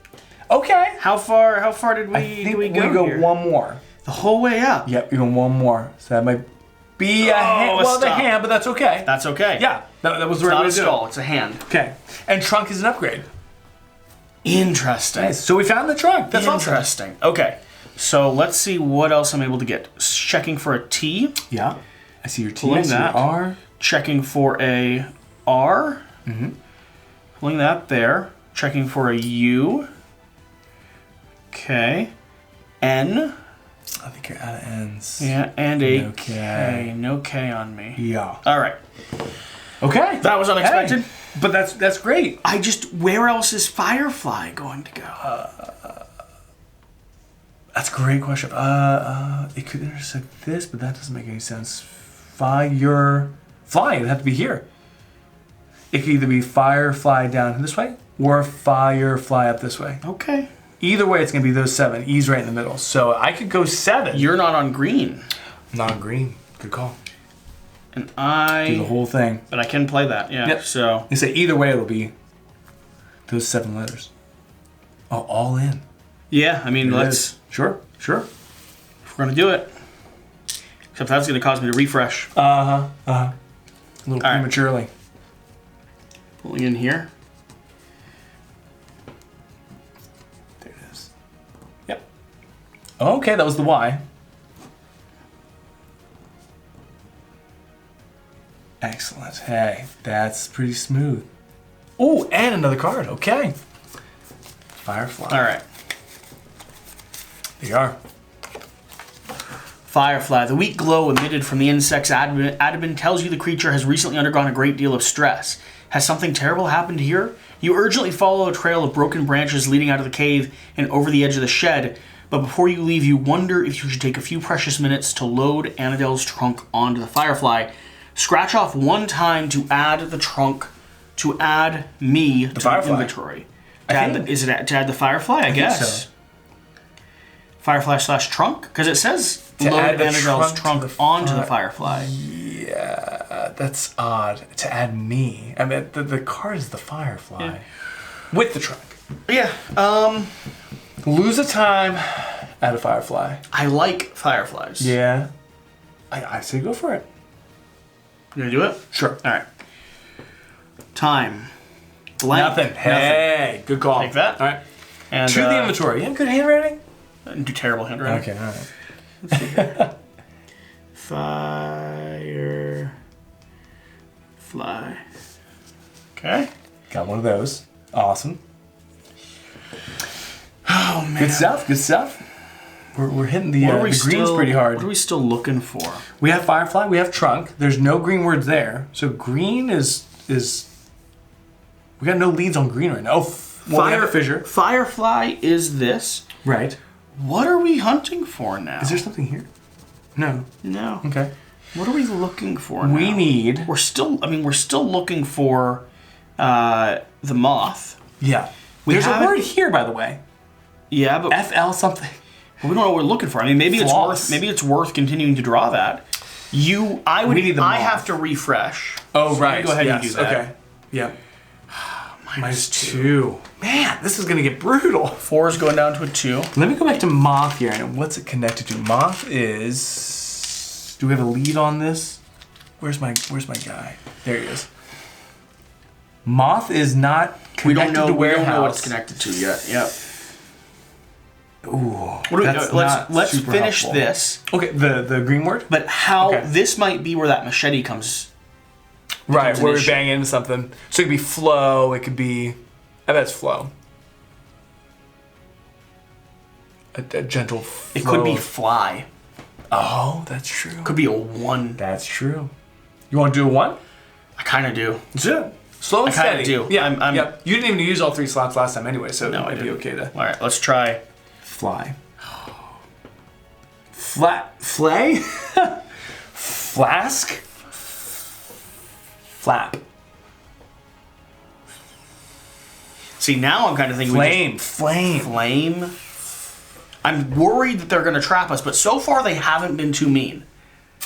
Okay. How far did we? I think we go here? one more. The whole way up. Yep, even one more. So that might be a hand. Well, the stop. hand, but that's okay. That's okay. Yeah, that was the It's right not way a to do it. skull. It's a hand. Okay, and trunk is an upgrade. Interesting. Nice. So we found the trunk. That's awesome. Interesting. Okay. So let's see what else I'm able to get. Checking for a T. Yeah. I see your T. Pulling I see that. your R. Checking for a R. Pulling that there. Checking for a U. Okay. N. I think you're out of N's. Yeah, and a No K. K. No K on me. Yeah. All right. Okay. That was unexpected. Hey, but that's great. Where else is Firefly going to go? That's a great question. It could intersect this, but that doesn't make any sense. Firefly, it'd have to be here. It could either be Firefly down this way or Firefly up this way. Okay. Either way, it's going to be those 7. E's right in the middle. So I could go 7. You're not on green. Not green. Good call. And Do the whole thing. But I can play that, yeah. Yep. So. You say either way, it'll be those 7 letters. Oh, all in. Yeah, I mean, It let's. is. Sure. If we're going to do it. Except that's going to cause me to refresh. A little All right. prematurely. Pulling in here. There it is. Yep. Okay, that was the Y. Excellent. Hey, that's pretty smooth. Oh, and another card. Okay. Firefly. All right. There you are. Firefly. The weak glow emitted from the insect's abdomen tells you the creature has recently undergone a great deal of stress. Has something terrible happened here? You urgently follow a trail of broken branches leading out of the cave and over the edge of the shed, but before you leave, you wonder if you should take a few precious minutes to load Anadel's trunk onto the Firefly. Scratch off 1 time to add the trunk, to add me to Firefly. the inventory. To add the Firefly, I guess? Think so. Firefly/trunk? Because it says To load add the Anadel's trunk to trunk the onto the Firefly. Yeah, that's odd. To add me. I mean, the card is the Firefly. Yeah. With the trunk. Yeah, Lose a time, add a Firefly. I like Fireflies. Yeah. I say go for it. You gonna do it? Sure. All right. Time. Blank. Nothing. Hey, good call. Take that. All right. And, To the inventory. You have good handwriting? Do terrible handwriting. Okay, all right. Firefly. Okay. Got one of those. Awesome. Oh man. Good stuff. Good stuff. We're hitting the, What are the we greens still, pretty hard. What are we still looking for? We have Firefly. We have Trunk. There's no green words there. So green is. We got no leads on green right now. Oh, well, we have a fissure. Firefly is this. Right. What are we hunting for now? Is there something here? No. No. Okay. What are we looking for now? We need. We're still looking for the moth. Yeah. We There's a haven't- word here, by the way. Yeah, but FL something. we don't know what we're looking for. I mean, maybe Floss. it's worth continuing to draw that. We need the I moth. have to refresh. Oh, So right. Go ahead and Yes, do that. Okay. Yeah. -2. Man, this is going to get brutal. 4 is going down to a 2. Let me go back to Moth here. And what's it connected to? Moth is... Do we have a lead on this? Where's my guy? There he is. Moth is not connected We don't know. to We warehouse. don't know what it's connected to yet. Yep. Ooh, What do that's we, not let's super finish helpful. this. Okay, the green word? But how Okay. this might be where that machete comes. Right, becomes an where we issue. bang into something. So it could be flow, it could be... I bet it's flow. A gentle flow. It could be of- fly. Oh, that's true. Could be a 1. That's true. You want to do a 1? I kind of do. Let's do it. Slow and I kinda steady. do. Yeah, I'm- yep. You didn't even use all 3 slots last time anyway, so No, it I might be didn't. okay to All right, let's try. fly. Flay? Flask? Flap. See, now I'm kind of thinking Flame. we just flame. I'm worried that they're going to trap us, but so far they haven't been too mean.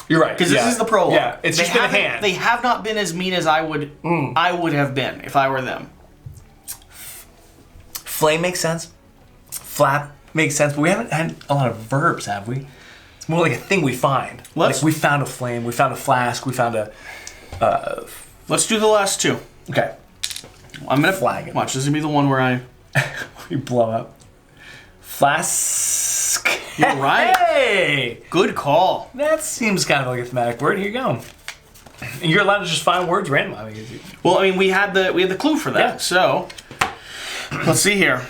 You're right. Because this is the prologue. Yeah, it's just been a haven't- hand. They have not been as mean as I would have been if I were them. Flame makes sense. Flap makes sense, but we haven't had a lot of verbs, have we? It's more like a thing we find. Let's- Like we found a flame, we found a flask, we found a... Let's do the last 2. Okay. I'm going to Flag it. Watch, this is going to be the one where I... We blow up. Flask. You're right. Hey! Good call. That seems kind of like a thematic word. Here you go. And you're allowed to just find words randomly. I mean, Well, I mean, we had the clue for that. Yeah. So, let's see here.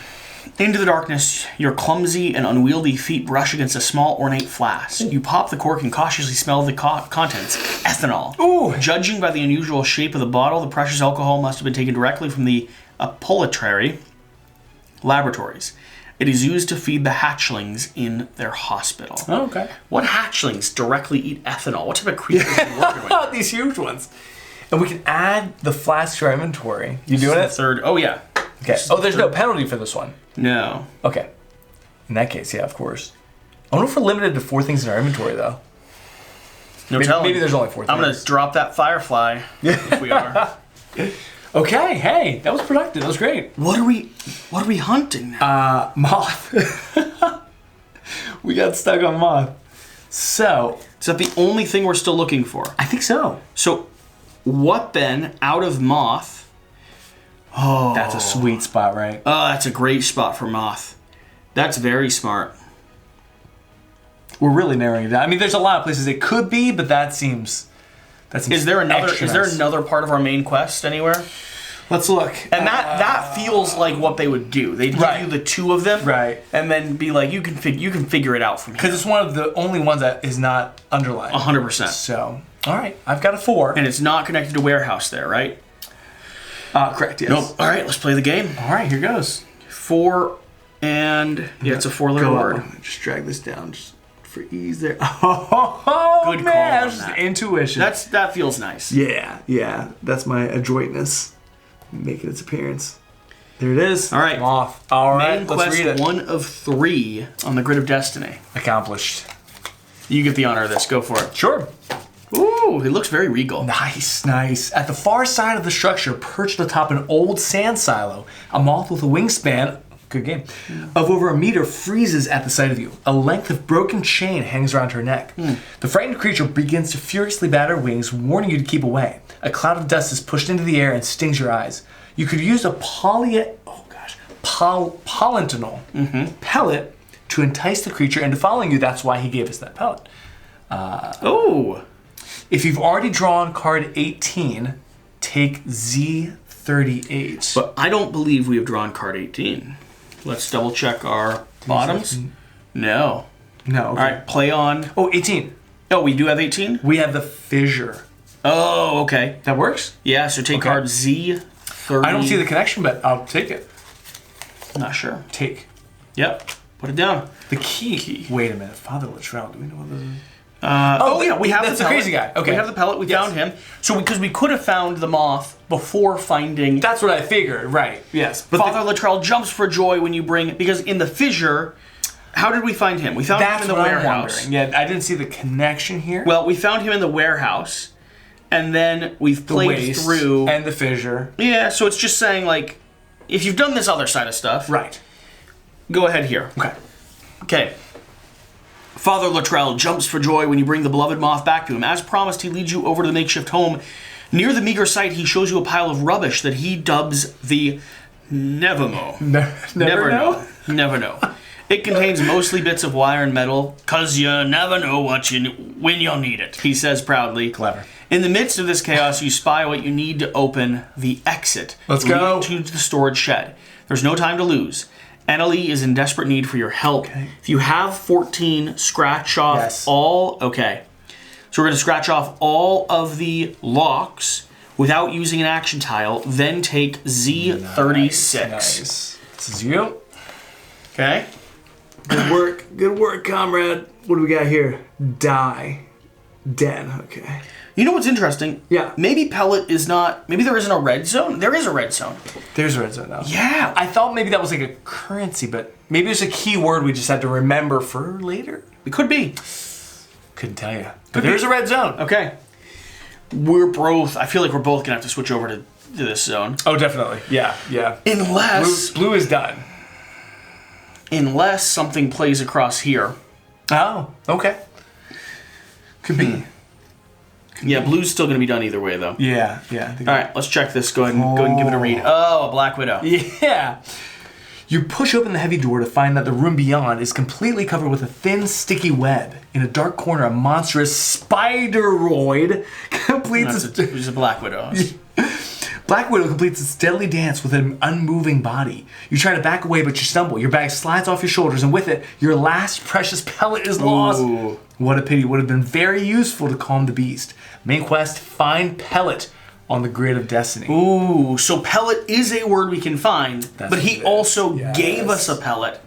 Into the darkness, your clumsy and unwieldy feet brush against a small ornate flask. You pop the cork and cautiously smell the contents. Ethanol. Ooh. Judging by the unusual shape of the bottle, the precious alcohol must have been taken directly from the apothecary laboratories. It is used to feed the hatchlings in their hospital. Oh, okay. What hatchlings directly eat ethanol? What type of creatures are you working with? These huge ones. And we can add the flask to our inventory. You doing The it? third. Oh, yeah. Okay. Oh, there's no penalty for this one. No. Okay. In that case, yeah, of course. I wonder if we're limited to 4 things in our inventory, though. No Maybe, telling. maybe there's only 4 things. I'm going to drop that firefly if we are. Okay, hey, that was productive. That was great. What are we hunting now? Moth. We got stuck on moth. So, Is that the only thing we're still looking for? I think so. So, what then out of moth? Oh, That's a sweet spot, right? Oh, that's a great spot for moth. That's very smart. We're really narrowing it down. I mean, there's a lot of places it could be, but that seems Is there another? extra Is there nice. another part of our main quest anywhere? Let's look. And that feels like what they would do. They'd give Right. you the 2 of them, Right. and then be like, you can figure it out from here. Because it's one of the only ones that is not underlined. 100%. So, all right, I've got a 4. And it's not connected to warehouse there, right? Correct, yes. Nope. All right, let's play the game. All right, here goes. 4 and yeah, it's a 4-letter Go word. up. Just drag this down just for ease there. Oh, Good call man, on that's just that. intuition. That feels nice. Yeah. That's my adroitness making its appearance. There it is. All right. Moth. All right, Main let's quest read it. 1 of 3 on the Grid of Destiny. Accomplished. You get the honor of this. Go for it. Sure. Ooh, it looks very regal. Nice. At the far side of the structure, perched atop an old sand silo, a moth with a wingspan, good game, of over a meter freezes at the sight of you. A length of broken chain hangs around her neck. The frightened creature begins to furiously bat her wings, warning you to keep away. A cloud of dust is pushed into the air and stings your eyes. You could use a polytonal pellet to entice the creature into following you. That's why he gave us that pellet. Oh. If you've already drawn card 18, take Z38. But I don't believe we have drawn card 18. Let's double check our bottoms. No. No, okay. All right, play on. Oh, 18. Oh, we do have 18? We have the fissure. Oh, okay. That works? Yeah, so take Okay. card Z30. I don't see the connection, but I'll take it. Not sure. Take. Yep. Put it down. The key. Wait a minute. Father Latrell. Do we know what this is? We have that's the the pellet. crazy guy. Okay. We have the pellet. We found him. So because we could have found the moth before finding. That's what I figured. Right. Yes. But Father Luttrell jumps for joy when you bring, because in the fissure, how did we find him? We found him in the warehouse. Yeah, I didn't see the connection here. Well, we found him in the warehouse, and then we've the played waste through. and the fissure. Yeah, so it's just saying, like, if you've done this other side of stuff, Right. go ahead here. Okay. Father Luttrell jumps for joy when you bring the beloved moth back to him. As promised, he leads you over to the makeshift home. Near the meager site, he shows you a pile of rubbish that he dubs the Nevermo. Never know? Never know. It contains mostly bits of wire and metal, 'cause you never know when you'll need it, he says proudly. Clever. In the midst of this chaos, you spy what you need to open the exit. Let's go. Leading to the storage shed. There's no time to lose. Annalie is in desperate need for your help. Okay. If you have 14, scratch off all... Okay. So we're going to scratch off all of the locks without using an action tile, then take Z36. Nice. This is you. Okay. Good work, comrade. What do we got here? Die. Den. Okay. You know what's interesting? Yeah. Maybe pellet is not... Maybe there isn't a red zone. There is a red zone. There's a red zone now. Yeah. I thought maybe that was like a currency, but maybe it's a key word we just had to remember for later. It could be. Couldn't tell you. But there's a red zone. Okay. We're both... I feel like we're both going to have to switch over to this zone. Oh, definitely. Yeah. Unless... Blue is done. Unless something plays across here. Oh, okay. Could be. Yeah, blue's still going to be done either way, though. Yeah. All right, let's check this. Go ahead and give it a read. Oh, a Black Widow. Yeah. You push open the heavy door to find that the room beyond is completely covered with a thin, sticky web. In a dark corner, a monstrous spideroid completes It's a Black Widow. Black Widow completes its deadly dance with an unmoving body. You try to back away, but you stumble. Your bag slides off your shoulders, and with it, your last precious pellet is lost. Ooh. What a pity. Would have been very useful to calm the beast. Main quest, find pellet on the grid of destiny. Ooh, so pellet is a word we can find, but he also gave us a pellet.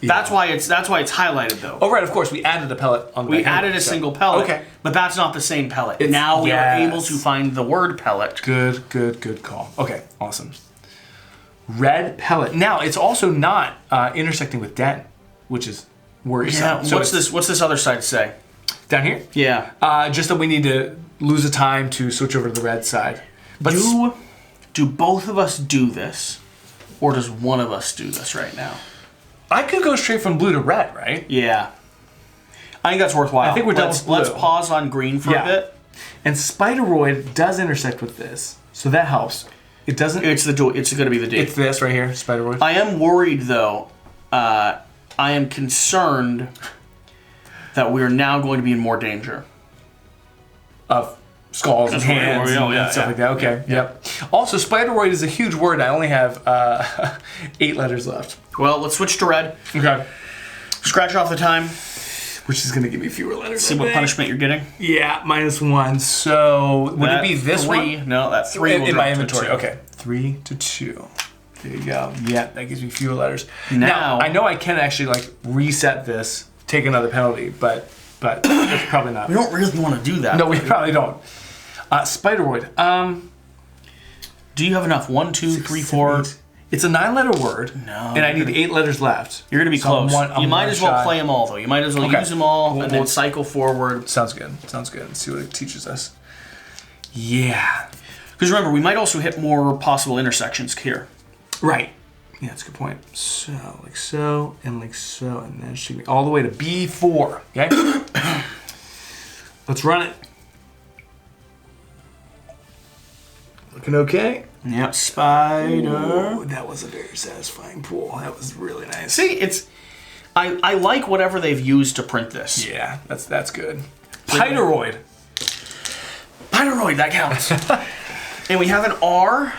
Yeah. That's why it's highlighted, though. Oh, right, of course. We added a pellet on the We added a single pellet. Okay. But that's not the same pellet. Now we are able to find the word pellet. Good call. Okay, awesome. Red pellet. Now, it's also not intersecting with den, which is worrisome. Yeah, So what's this other side say? Down here? Yeah. Just that we need to lose a time to switch over to the red side. But do both of us do this? Or does one of us do this right now? I could go straight from blue to red, right? Yeah. I think that's worthwhile. I think we're done with blue. Let's pause on green for a bit. And Spideroid does intersect with this, so that helps. It doesn't... It's going to be the D. It's this right here, Spideroid. I am worried, though. I am concerned that we are now going to be in more danger. Of skulls and hands and stuff like that. Okay, yep. Also, Spideroid is a huge word. I only have 8 letters left. Well, let's switch to red. Okay. Scratch off the time. Which is going to give me fewer letters. See what punishment you're getting. Yeah, -1. So, would it be this 3, one? No, that 3 will in drop my to inventory. 2. Okay, 3 to 2. There you go. Yeah, that gives me fewer letters. Now I know I can actually reset this, take another penalty, but it's probably not. We don't really want to do that. No, we probably don't. Spideroid. Do you have enough? 1, 2, 3, 4. It's a 9-letter word. No. And I need 8 letters left. You're going to be close. I'm you might one as well shy. play them all, though. You might as well use them all and then cycle forward. Sounds good. Let's see what it teaches us. Yeah. Because remember, we might also hit more possible intersections here. Right. Yeah, that's a good point. So, like so, and then it should be all the way to B4. Okay? Let's run it. Looking okay? Yep. Spider. Ooh, that was a very satisfying pull. That was really nice. See, I like whatever they've used to print this. Yeah, that's good. Pyroid. Pyroid, that counts. And we have an R.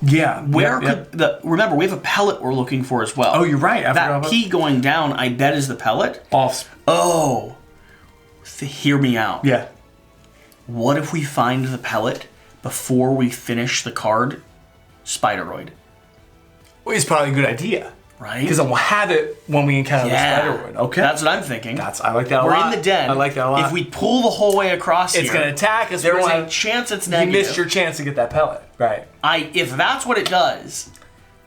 Yeah. Remember, we have a pellet we're looking for as well. Oh, you're right. That P going down, I bet, is the pellet. Off. Oh. Hear me out. Yeah. What if we find the pellet before we finish the card? Spideroid. Well, it's probably a good idea. Right. Because we'll have it when we encounter the Spiderwood. Okay. That's what I'm thinking. I like that a We're lot. in the den. I like that a lot. If we pull the whole way across it's here, going to attack us. there is a chance it's negative. You missed your chance to get that pellet. Right. If that's what it does,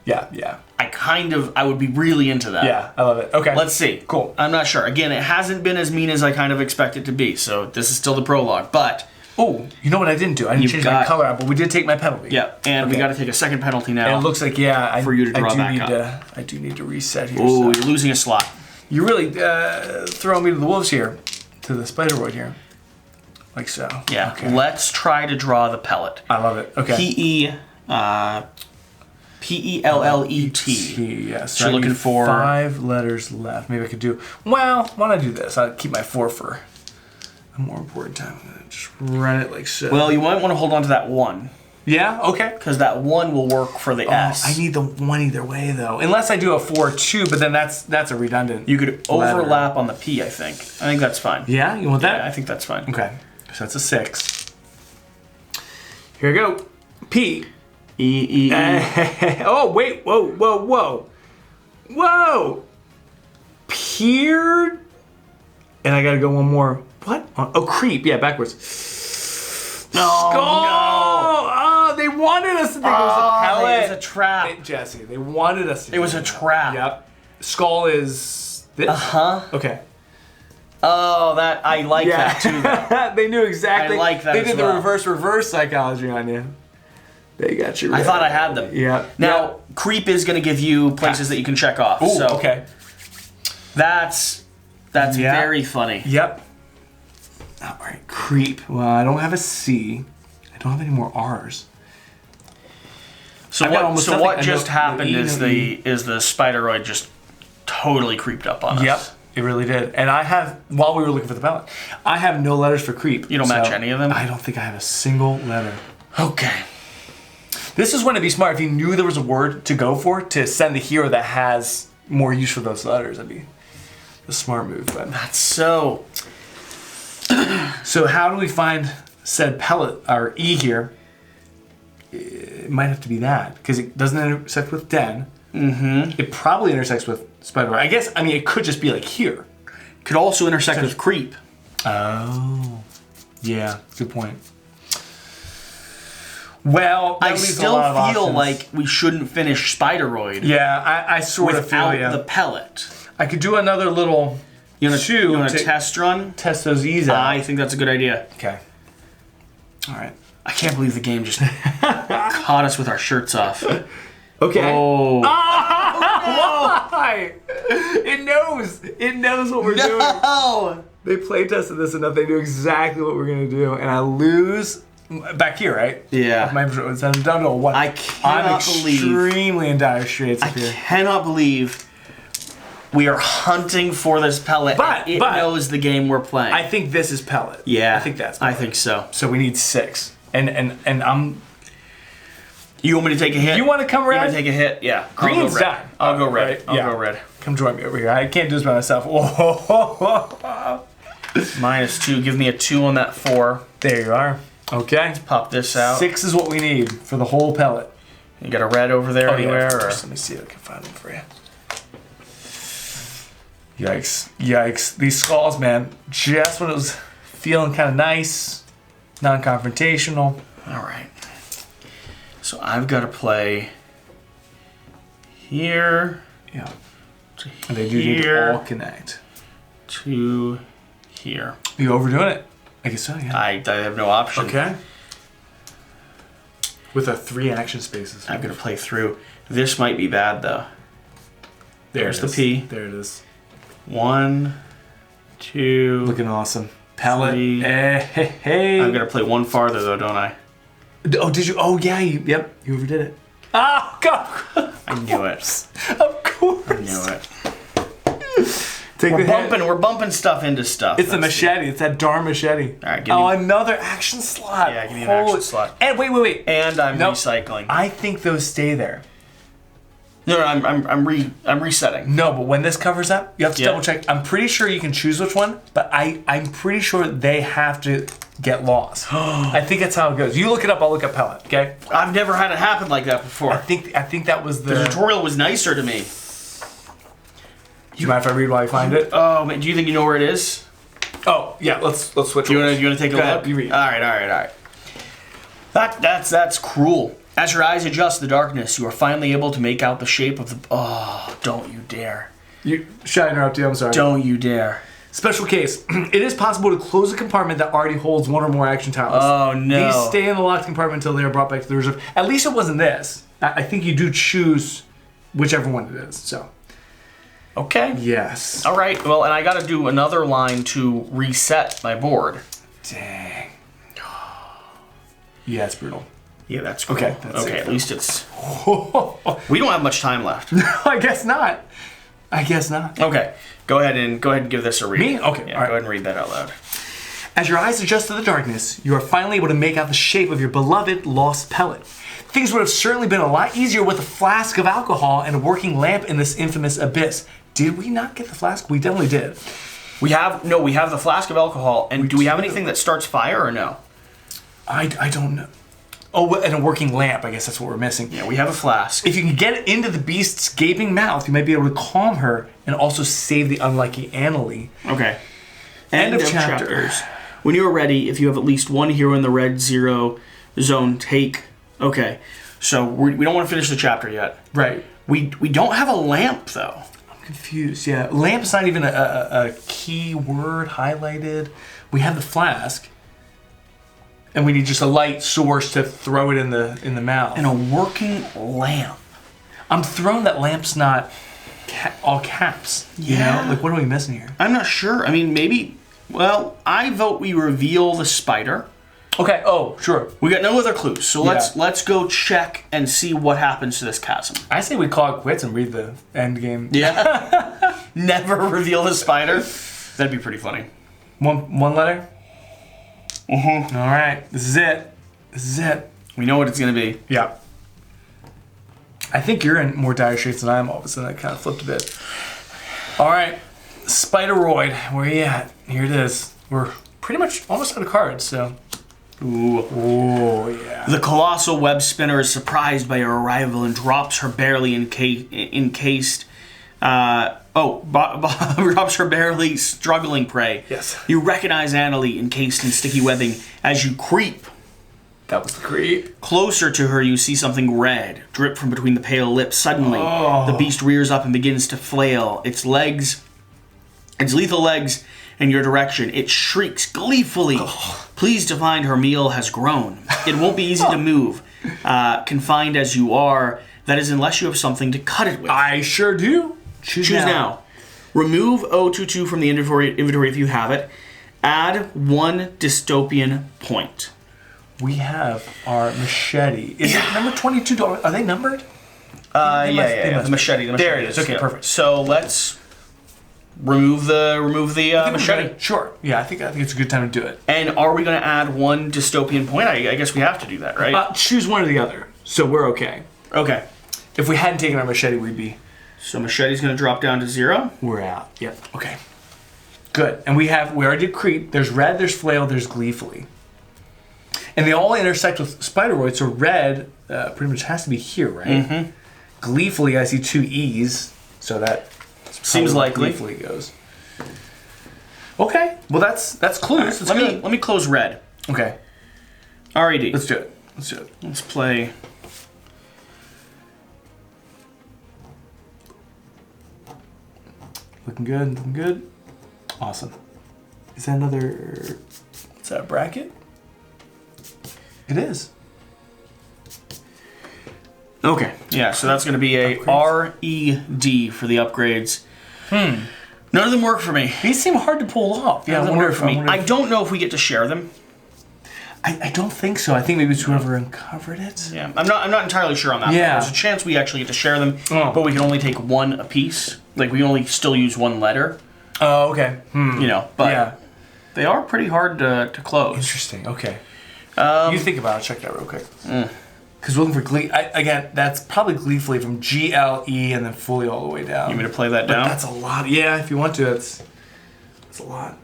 yeah. I would be really into that. Yeah, I love it. Okay. Let's see. Cool. I'm not sure. Again, it hasn't been as mean as I kind of expect it to be, so this is still the prologue. But oh, you know what I didn't do? I didn't change my color out, but we did take my penalty. Yeah, and we got to take a second penalty now. And it looks like for you to draw back up. I do need to reset here. Oh, you're losing a slot. You're really throwing me to the wolves here, to the Spiderwood here, like so. Yeah. Okay. Let's try to draw the pellet. I love it. Okay. P-E-L-L-E-T. Yes. So you're looking for 5 letters left. Maybe I could do. Well, why don't I do this? I'll keep my 4 for a more important time. Just run it like so. Well, you might want to hold on to that 1. Yeah. Okay. Because that 1 will work for the S. I need the 1 either way though. Unless I do a 4-2, but then that's a redundant. You could overlap on the P. I think that's fine. Yeah. You want that? Yeah, I think that's fine. Okay. So that's a 6. Here we go. P. E. Oh, wait. Whoa. Peered. And I gotta go one more. What? Oh, creep. Yeah, backwards. No. Oh, they wanted us to think it was a pellet. It was a trap. Jesse, they wanted us to think it was a trap. Yep. Skull is this. Okay. Oh, I like that too. They knew exactly. I like that They as did well. the reverse psychology on you. They got you. I thought I had them. Yeah. Now, creep is going to give you places that you can check off. Ooh, so okay. That's very funny. Yep. All right, creep. Well, I don't have a C. I don't have any more R's. So what just happened is the Spideroid just totally creeped up on us. Yep, it really did. And I have, while we were looking for the pellet, I have no letters for creep. You don't match any of them? I don't think I have a single letter. Okay. This is when it'd be smart if you knew there was a word to go for to send the hero that has more use for those letters. That'd be a smart move. But That's so. So how do we find said pellet or E here? It might have to be that because it doesn't intersect with den. Mm-hmm. It probably intersects with Spider. I guess. I mean, it could just be like here. Could also intersect with creep. Oh, yeah. Good point. Well, I still feel like we shouldn't finish Spideroid. Yeah, I sort of feel without the pellet. I could do another little. You want to test run? Test those E's out. I think that's a good idea. Okay. All right. I can't believe the game just caught us with our shirts off. Okay. Oh. Why? It knows. It knows what we're doing. Oh. They play tested this enough. They knew exactly what we're gonna do, and I lose back here, right? Yeah. I'm down to a 1. I'm extremely in dire straits up here. I cannot believe we are hunting for this pellet. But it knows the game we're playing. I think this is pellet. Yeah. I think that's pellet. I think so. So we need 6. And I'm. You want me to take a hit? You want to come red? You want to take a hit? Yeah. Green's done. I'll go red. Right? I'll go red. Come join me over here. I can't do this by myself. Whoa. -2. Give me a 2 on that 4. There you are. Okay. Pop this out. 6 is what we need for the whole pellet. You got a red over there anywhere? Yeah, let me see if I can find them for you. Yikes. Yikes. These skulls, man. Just when it was feeling kind of nice, non-confrontational. All right. So I've got to play here. Yeah. To and they do need to all connect. To here. Are you overdoing it? I guess so, yeah. I have no option. Okay. With a 3 action spaces. I'm going to play through. This might be bad, though. There's the P. There it is. 1, 2. Looking awesome. Pellet. 3. Hey. I'm going to play one farther, though, don't I? Oh, did you? Oh, yeah. Yep. You overdid it. Ah, God. I knew it. Of course. I knew it. We're bumping stuff into stuff. It's the machete. It's that darn machete. All right, give me another action slot. Yeah, give me an action slot. And wait. And I'm recycling. I think those stay there. No, I'm resetting. No, but when this covers up, you have to double check. I'm pretty sure you can choose which one, but I'm pretty sure they have to get lost. I think that's how it goes. You look it up, I'll look up pellet. Okay. I've never had it happen like that before. I think that was the tutorial was nicer to me. Do you mind if I read while I find it? Oh, man, do you think you know where it is? Oh, yeah, let's switch. You want to take a Go ahead, look? you read. All right. That's cruel. As your eyes adjust to the darkness, you are finally able to make out the shape of the... Oh, don't you dare. Should I interrupt you? I'm sorry. Don't you dare. Special case. It is possible to close a compartment that already holds one or more action tiles. Oh, no. These stay in the locked compartment until they are brought back to the reserve. At least it wasn't this. I think you do choose whichever one it is, so... Okay. Yes. All right. Well, and I got to do another line to reset my board. Dang. Yeah, it's brutal. Yeah, that's cool. Okay. That's okay. safe. At least it's. We don't have much time left. I guess not. Okay. Go ahead and give this a read. Me? Okay. Yeah. All right. Go ahead and read that out loud. As your eyes adjust to the darkness, you are finally able to make out the shape of your beloved lost pellet. Things would have certainly been a lot easier with a flask of alcohol and a working lamp in this infamous abyss. Did we not get the flask? We definitely did. We have the flask of alcohol, and do we have anything that starts fire or no? I don't know. Oh, and a working lamp. I guess that's what we're missing. Yeah, we have a flask. If you can get into the beast's gaping mouth, you might be able to calm her and also save the unlucky Annalie. Okay. End of chapter. When you are ready, if you have at least one hero in the red 0 zone, take... Okay. So we don't want to finish the chapter yet. Right. We don't have a lamp, though. Confused, yeah. Lamp's not even a key word highlighted. We have the flask, and we need just a light source to throw it in the mouth. And a working lamp. I'm thrown that lamp's not all caps. You Yeah. know, like what are we missing here? I'm not sure. I mean, maybe. Well, I vote we reveal the spider. Okay. Oh, sure. We got no other clues, so Yeah. let's go check and see what happens to this chasm. I say we call it quits and read the end game. Yeah. Never reveal the spider. That'd be pretty funny. One letter. Mm-hmm. All right. This is it. We know what it's gonna be. Yeah. I think you're in more dire straits than I am. All of a sudden, that kind of flipped a bit. All right, Spideroid, where you at? Here it is. We're pretty much almost out of cards, so. Ooh. Oh yeah. The colossal web spinner is surprised by your arrival and drops her barely encased. Drops her barely struggling prey. Yes. You recognize Annalie encased in sticky webbing as you creep. That was the creep. Closer to her, you see something red drip from between the pale lips. Suddenly, the beast rears up and begins to flail. Its lethal legs in your direction. It shrieks gleefully, pleased to find her meal has grown. It won't be easy to move, confined as you are. That is, unless you have something to cut it with. I sure do. Choose now. Remove 022 from the inventory if you have it. Add 1 dystopian point. We have our machete. Is it number 22? Are they numbered? Yeah. The machete. There it is. Okay, perfect. So let's remove the machete. Sure. Yeah, I think it's a good time to do it. And are we going to add 1 dystopian point? I guess we have to do that, right? Choose one or the other, so we're okay. Okay. If we hadn't taken our machete, we'd be. So machete's going to drop down to 0. We're out. Yep. Okay. Good. And we already did creep. There's red. There's flail. There's gleefully. And they all intersect with Spideroid, so red pretty much has to be here, right? Mm-hmm. Gleefully, I see 2 E's, so that seems likely. Gleefully goes. Okay, well that's clues. Right, let me close red. Okay, RED. let's do it. Let's play. Looking good. Awesome. Is that another? Is that a bracket? It is. Okay. Yeah, so that's going to be a RED for the upgrades. None of them work for me. These seem hard to pull off. Yeah, I wonder for me. I don't know if we get to share them. I don't think so. I think maybe it's whoever uncovered it. Yeah, I'm not entirely sure on that. Yeah. There's a chance we actually get to share them, but we can only take 1 apiece. Like, we only still use 1 letter. Oh, okay. You know, but yeah. They are pretty hard to close. Interesting. Okay. You think about it. Check that real quick. Because we're looking for Glee. Again, that's probably Gleefully from GLE and then fully all the way down. You want me to play that down? That's a lot. Yeah, if you want to, that's a lot.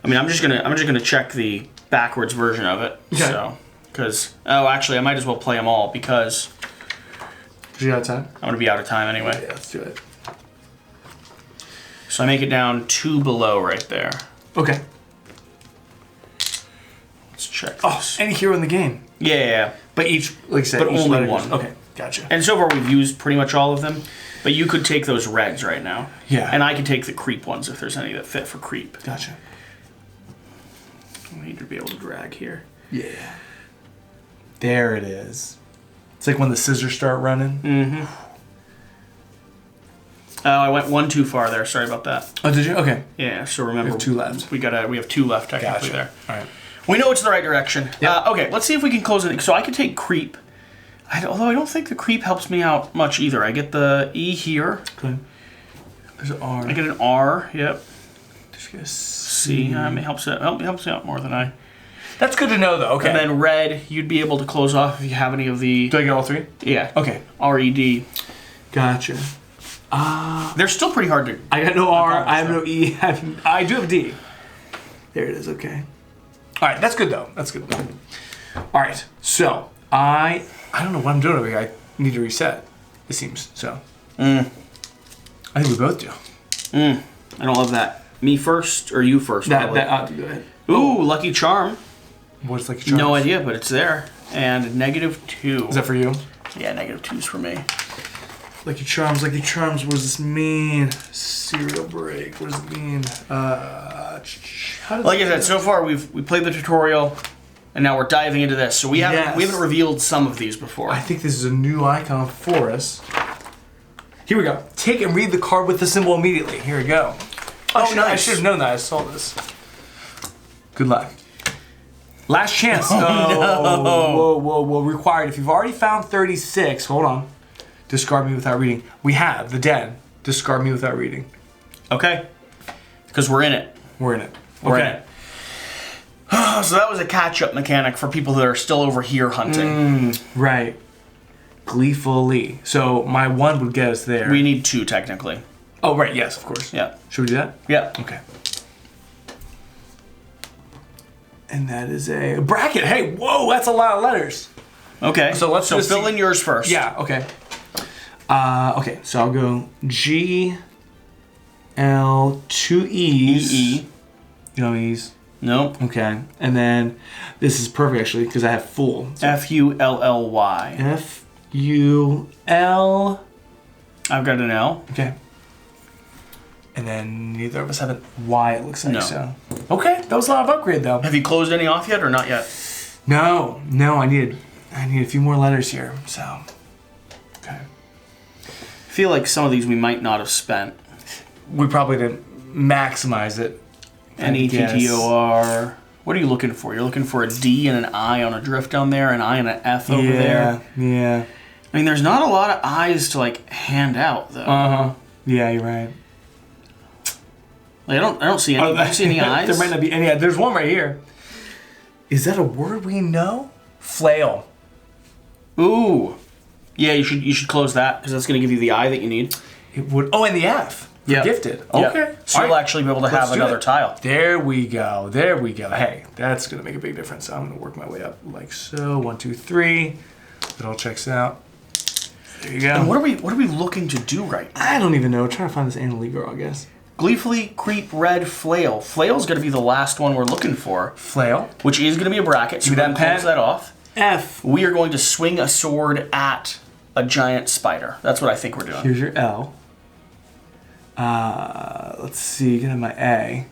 I mean, I'm just gonna check the backwards version of it. Okay. So, actually, I might as well play them all because You got time? I'm gonna be out of time anyway. Yeah, let's do it. So I make it down 2 below right there. Okay. Let's check Oh, this. any hero in the game. Yeah. But each, like I said, But each only letter one. goes- Okay, gotcha. And so far we've used pretty much all of them. But you could take those reds right now. Yeah. And I could take the creep ones if there's any that fit for creep. Gotcha. I need to be able to drag here. Yeah. There it is. It's like when the scissors start running. Mm-hmm. Oh, I went 1 too far there. Sorry about that. Oh, did you? Okay. Yeah, so remember... We have 2 left. We have 2 left technically Gotcha. there. All right. We know it's the right direction. Yep. Okay, let's see if we can close it. So I could take creep. Although I don't think the creep helps me out much either. I get the E here. Okay. There's an R. I get an R. Yep. Just get a C. It helps me out more than I. That's good to know, though. Okay. And then red, you'd be able to close off if you have any of the. Do I get all 3? Yeah. Okay. R-E-D. Gotcha. They're still pretty hard to. I got no R. accomplish, I have no E. I do have a D. There it is. Okay. All right. That's good, though. That's good. All right. So I don't know what I'm doing over here. I need to reset. It seems so. I think we both do. I don't love that. Me first or you first? Go probably. ahead. Ooh, lucky charm. What's like? No idea, but it's there. And -2. Is that for you? Yeah, -2's for me. Lucky Charms, Lucky Charms, what does this mean? Serial break, what does it mean? Like I said, so far we played the tutorial, and now we're diving into this. So we haven't revealed some of these before. I think this is a new icon for us. Here we go. Take and read the card with the symbol immediately. Here we go. Oh, nice. I should have known that. I saw this. Good luck. Last chance. Oh, whoa. Required. If you've already found 36, hold on. Discard me without reading. We have the den. Discard me without reading. Okay. Because we're in it. We're in it. We're in it. So that was a catch-up mechanic for people that are still over here hunting. Right. Gleefully. So my 1 would get us there. We need 2 technically. Oh, right. Yes, of course. Yeah. Should we do that? Yeah. Okay. And that is a bracket. Hey, whoa, that's a lot of letters. Okay. So let's just fill see- in yours first. Yeah, okay. Okay, so I'll go G, L, 2 E's. E. You know E's? Nope. Okay. And then this is perfect actually because I have full. So F-U-L-L-Y. F-U-L. I've got an L. Okay. And then neither of us have an Y, it looks like. No. So. Okay, that was a lot of upgrade though. Have you closed any off yet or not yet? No, I need a few more letters here. So. Okay. I feel like some of these we might not have spent. We probably didn't maximize it. N-E-T-T-O-R. What are you looking for? You're looking for a D and an I on a drift down there, an I and an F over there. Yeah. I mean, there's not a lot of I's to like hand out though. Yeah, you're right. Like, I don't see any. Do you see any I's? There might not be any. There's one right here. Is that a word we know? Flail. Ooh. Yeah, you should close that because that's going to give you the I that you need. It would. Oh, and the F. For Yeah. gifted. Yeah. Okay. So All you'll right. actually be able to Let's have do another it. tile. There we go. Hey, that's gonna make a big difference. So I'm gonna work my way up like so. 1, 2, 3. It all checks out. There you go. And what are we looking to do right now? I don't even know. Trying to find this Annalie girl, I guess. Gleefully, creep, red, flail. Flail's going to be the last one we're looking for, Flail. which is going to be a bracket. So Give we're me going that to close pen. that off. F. We are going to swing a sword at a giant spider. That's what I think we're doing. Here's your L. Let's see. Get in my A.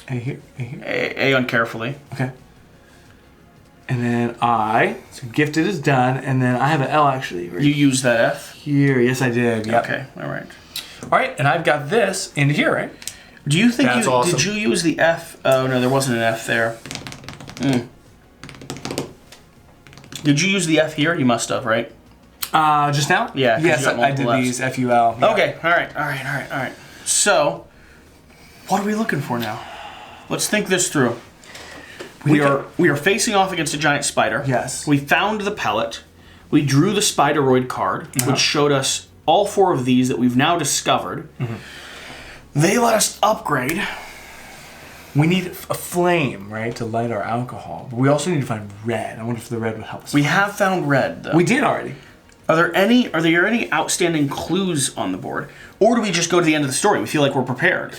A here. A here. A on carefully. Okay. And then I. So gifted is done. And then I have an L actually. Right You use that F. here. Yes, I did. Yep. Okay, all right. All right. And I've got this into here, right? Do you think That's awesome. did you use the F? Oh no, there wasn't an F there. Did you use the F here? You must have, right? Just now? Yeah, 'cause Yes, you got I did multiple these FUL. Yeah. Okay, all right. So, what are we looking for now? Let's think this through. We are facing off against a giant spider. Yes. We found the pellet. We drew the Spideroid card, which showed us all 4 of these that we've now discovered. They let us upgrade. We need a flame, right, to light our alcohol. But we also need to find red. I wonder if the red would help us. We have found red, though. We did already. Are there any outstanding clues on the board? Or do we just go to the end of the story? We feel like we're prepared.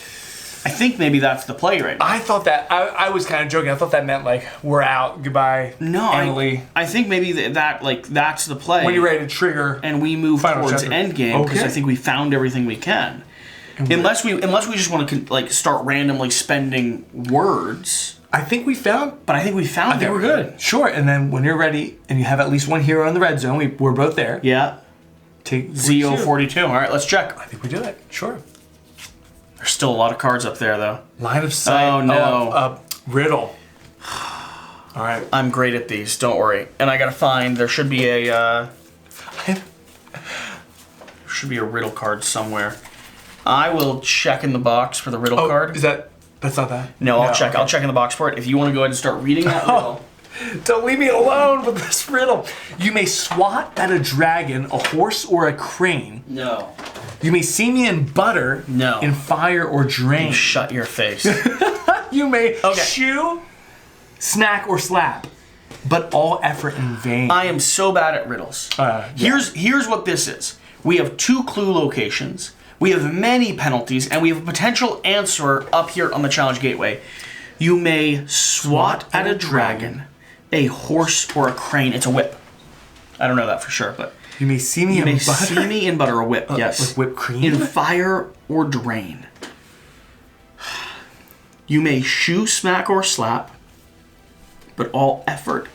I think maybe that's the play right now. I thought that, I was kind of joking. I thought that meant like, we're out, goodbye, No, Emily. I think maybe that's the play. When you're ready to trigger. And we move Final towards chapter. endgame because Okay. I think we found everything we can. Unless we just want to like start randomly spending words. I think we found. But I think we found I think we're everything. good. Sure, and then when you're ready and you have at least one hero in the red zone, we're both there. Yeah. Take ZO42. All right, let's check. I think we do it. Sure. There's still a lot of cards up there, though. Line of sight. Oh, no. Riddle. All right. I'm great at these. Don't worry. And I gotta find. There should be a riddle card somewhere. I will check in the box for the riddle card. Is that? That's not that. No, I'll check. okay. I'll check in the box for it. If you want to go ahead and start reading that riddle. Don't leave me alone with this riddle. You may swat at a dragon, a horse, or a crane. No. You may see me in butter, No. in fire or drain. Shut your face. You may Okay. chew, snack, or slap, but all effort in vain. I am so bad at riddles. Yeah. Here's what this is. We have 2 clue locations. We have many penalties, and we have a potential answer up here on the challenge gateway. You may swat at a dragon, a horse, or a crane. It's a whip. I don't know that for sure, but You may see me you in may butter. see me in butter or whip. Yes, Like whipped cream? in fire or drain. You may shoo, smack, or slap, but all effort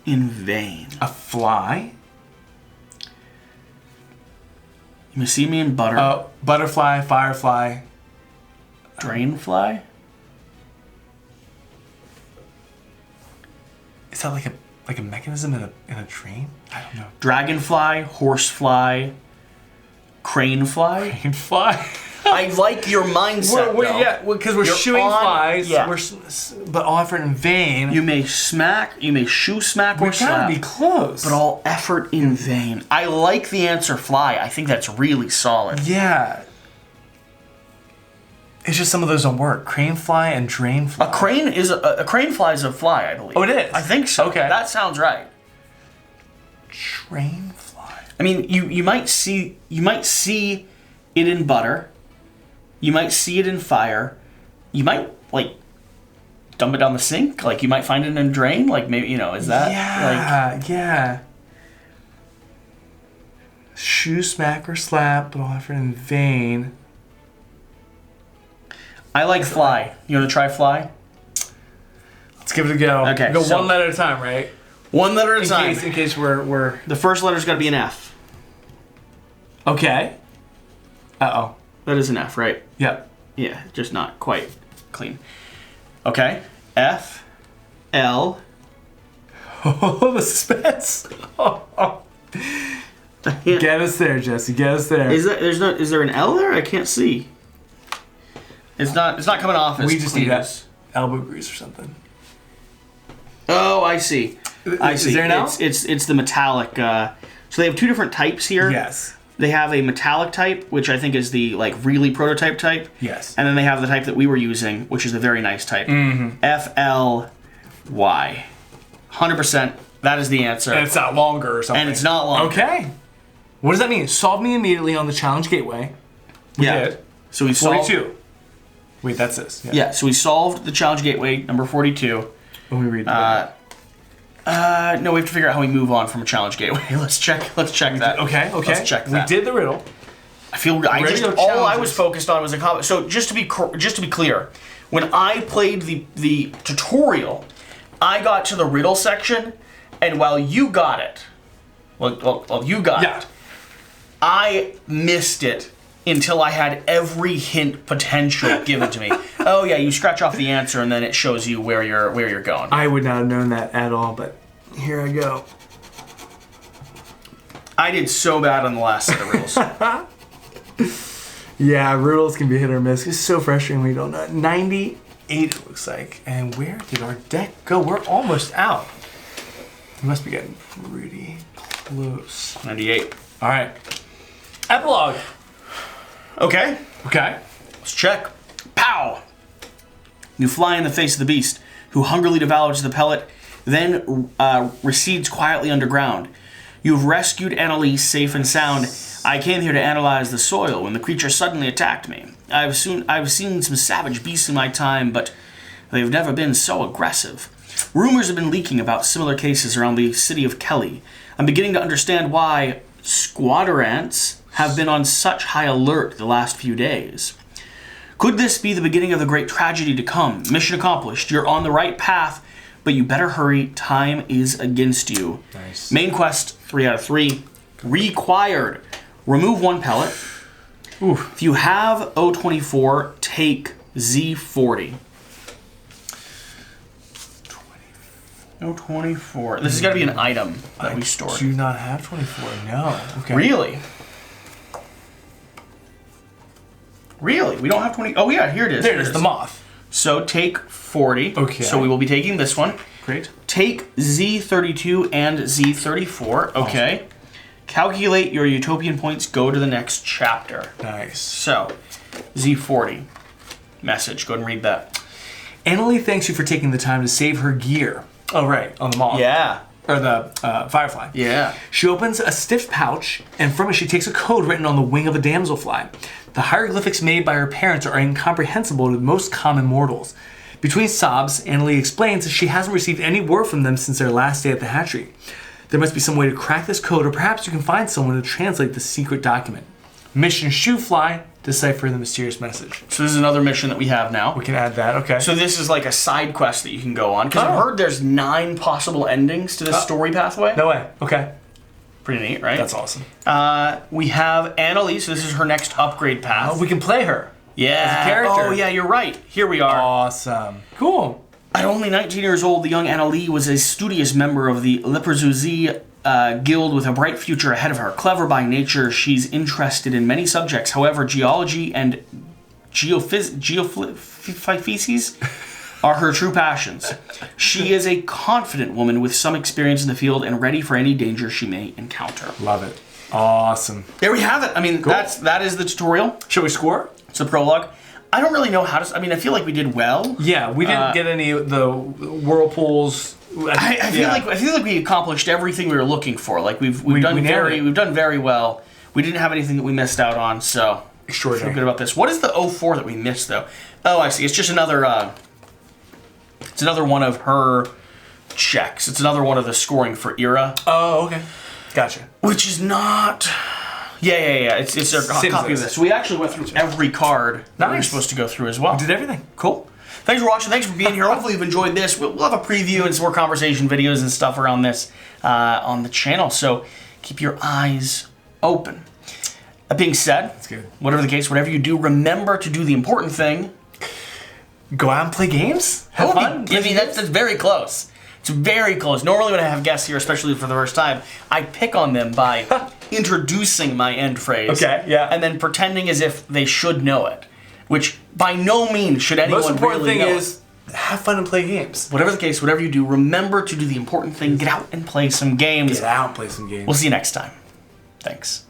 in vain. A fly. You may see me in butter. Butterfly, firefly. Drain fly? Is that like a mechanism in a dream? I don't know. Dragonfly, horsefly, cranefly. Fly. I like your mindset, though. Yeah, because we're You're shooing on- flies. yeah. But all effort in vain. You may shoo, smack, or we gotta slap, be close. but all effort in vain. I like the answer fly. I think that's really solid. Yeah. It's just some of those don't work. Crane fly and drain fly. A crane fly is a fly, I believe. Oh, it is? I think so. Okay. That sounds right. Drain fly. I mean, you might see it in butter. You might see it in fire. You might like dump it down the sink. Like you might find it in a drain. Like maybe is that Yeah. Shoe, smack, or slap, but all effort in vain. I like fly. You want to try fly? Let's give it a go. Okay, Go so- one letter at a time, right? One letter at a time. In case we're The first letter's got to be an F. okay. Uh-oh. That is an F, right? Yep. Yeah, just not quite clean. Okay. F, L. Oh, the suspense. Get us there, Jesse. Get us there. Is there an L there? I can't see. It's not coming off as We just clean need as- that elbow grease or something. Oh, I see. I see. Is there an L? It's the metallic. So they have 2 different types here. Yes. They have a metallic type, which I think is the really prototype type. Yes. And then they have the type that we were using, which is a very nice type. FLY. 100%. That is the answer. And it's not longer or something. And it's not long. Okay. What does that mean? Solve me immediately on the challenge gateway. We did. So we solved. 42. Wait, that's this. Yeah. So we solved the challenge gateway number 42. Let me read No, we have to figure out how we move on from a challenge gateway. Let's check that. Okay. Let's check that. We did the riddle. I feel all I was challenges. focused on was a comment. So just to be clear, when I played the tutorial, I got to the riddle section, and while you got it, I missed it until I had every hint potential given to me. Oh yeah, you scratch off the answer, and then it shows you where you're going. I would not have known that at all, but here I go. I did so bad on the last set of riddles. Yeah, riddles can be hit or miss. It's so frustrating when you don't know. 98 it looks like. And where did our deck go? We're almost out. We must be getting pretty close. 98. All right. Epilogue. Okay. Okay. Let's check. Pow! You fly in the face of the beast, who hungrily devours the pellet, then recedes quietly underground. You've rescued Annalise safe and sound. I came here to analyze the soil when the creature suddenly attacked me. I've seen some savage beasts in my time, but they've never been so aggressive. Rumors have been leaking about similar cases around the city of Kelly. I'm beginning to understand why squatter ants have been on such high alert the last few days. Could this be the beginning of the great tragedy to come? Mission accomplished. You're on the right path, but you better hurry. Time is against you. Nice. Main quest, 3 out of 3. Required. Remove 1 pellet. Oof. If you have O24, take Z40. O24. This has got to be an item that we store. Do not have 24. No. Okay. Really? Really? We don't have 20. Oh, yeah, here it is. There it is, the moth. So take 40. Okay. So we will be taking this one. Great. Take Z32 and Z34. Okay. Awesome. Calculate your utopian points. Go to the next chapter. Nice. So, Z40. Message. Go ahead and read that. Annalie thanks you for taking the time to save her gear. Oh, right. On the moth. Yeah. Or the firefly. Yeah. She opens a stiff pouch, and from it she takes a code written on the wing of a damselfly. The hieroglyphics made by her parents are incomprehensible to most common mortals. Between sobs, Annalie explains that she hasn't received any word from them since their last day at the hatchery. There must be some way to crack this code, or perhaps you can find someone to translate the secret document. Mission Shoefly, decipher the mysterious message. So this is another mission that we have now. We can add that, okay. So this is like a side quest that you can go on. Because I've heard there's 9 possible endings to this story pathway. No way, okay. Pretty neat, right? That's awesome. We have Annalise. This is her next upgrade path. Oh, we can play her. Yeah. As a character. Oh, yeah, you're right. Here we are. Awesome. Cool. At only 19 years old, the young Annalie was a studious member of the Leperzuzi guild with a bright future ahead of her. Clever by nature, she's interested in many subjects. However, geology and geophysics are her true passions. She is a confident woman with some experience in the field and ready for any danger she may encounter. Love it. Awesome. There we have it. I mean, cool. that is the tutorial. Shall we score? It's a prologue. I don't really know how to... I mean, I feel like we did well. Yeah, we didn't get any of the whirlpools. I feel like we accomplished everything we were looking for. Like we've done very well. We didn't have anything that we missed out on, so extraordinary. I feel good about this. What is the 04 that we missed though? Oh, I see. It's just another it's another one of her checks. It's another one of the scoring for era. Oh, okay. Gotcha. Which is not Yeah. It's a copy of this. So we actually went through every card that we were supposed to go through as well. We did everything. Cool. Thanks for watching. Thanks for being here. Hopefully you've enjoyed this. We'll have a preview and some more conversation videos and stuff around this on the channel. So keep your eyes open. That being said, that's good. Whatever the case, whatever you do, remember to do the important thing. Go out and play games. Have fun. I mean, that's very close. It's very close. Normally when I have guests here, especially for the first time, I pick on them by introducing my end phrase. Okay, yeah. And then pretending as if they should know it. Which by no means should anyone really know. Most important thing is have fun and play games. Whatever the case, whatever you do, remember to do the important thing. Get out and play some games. Get out and play some games. We'll see you next time. Thanks.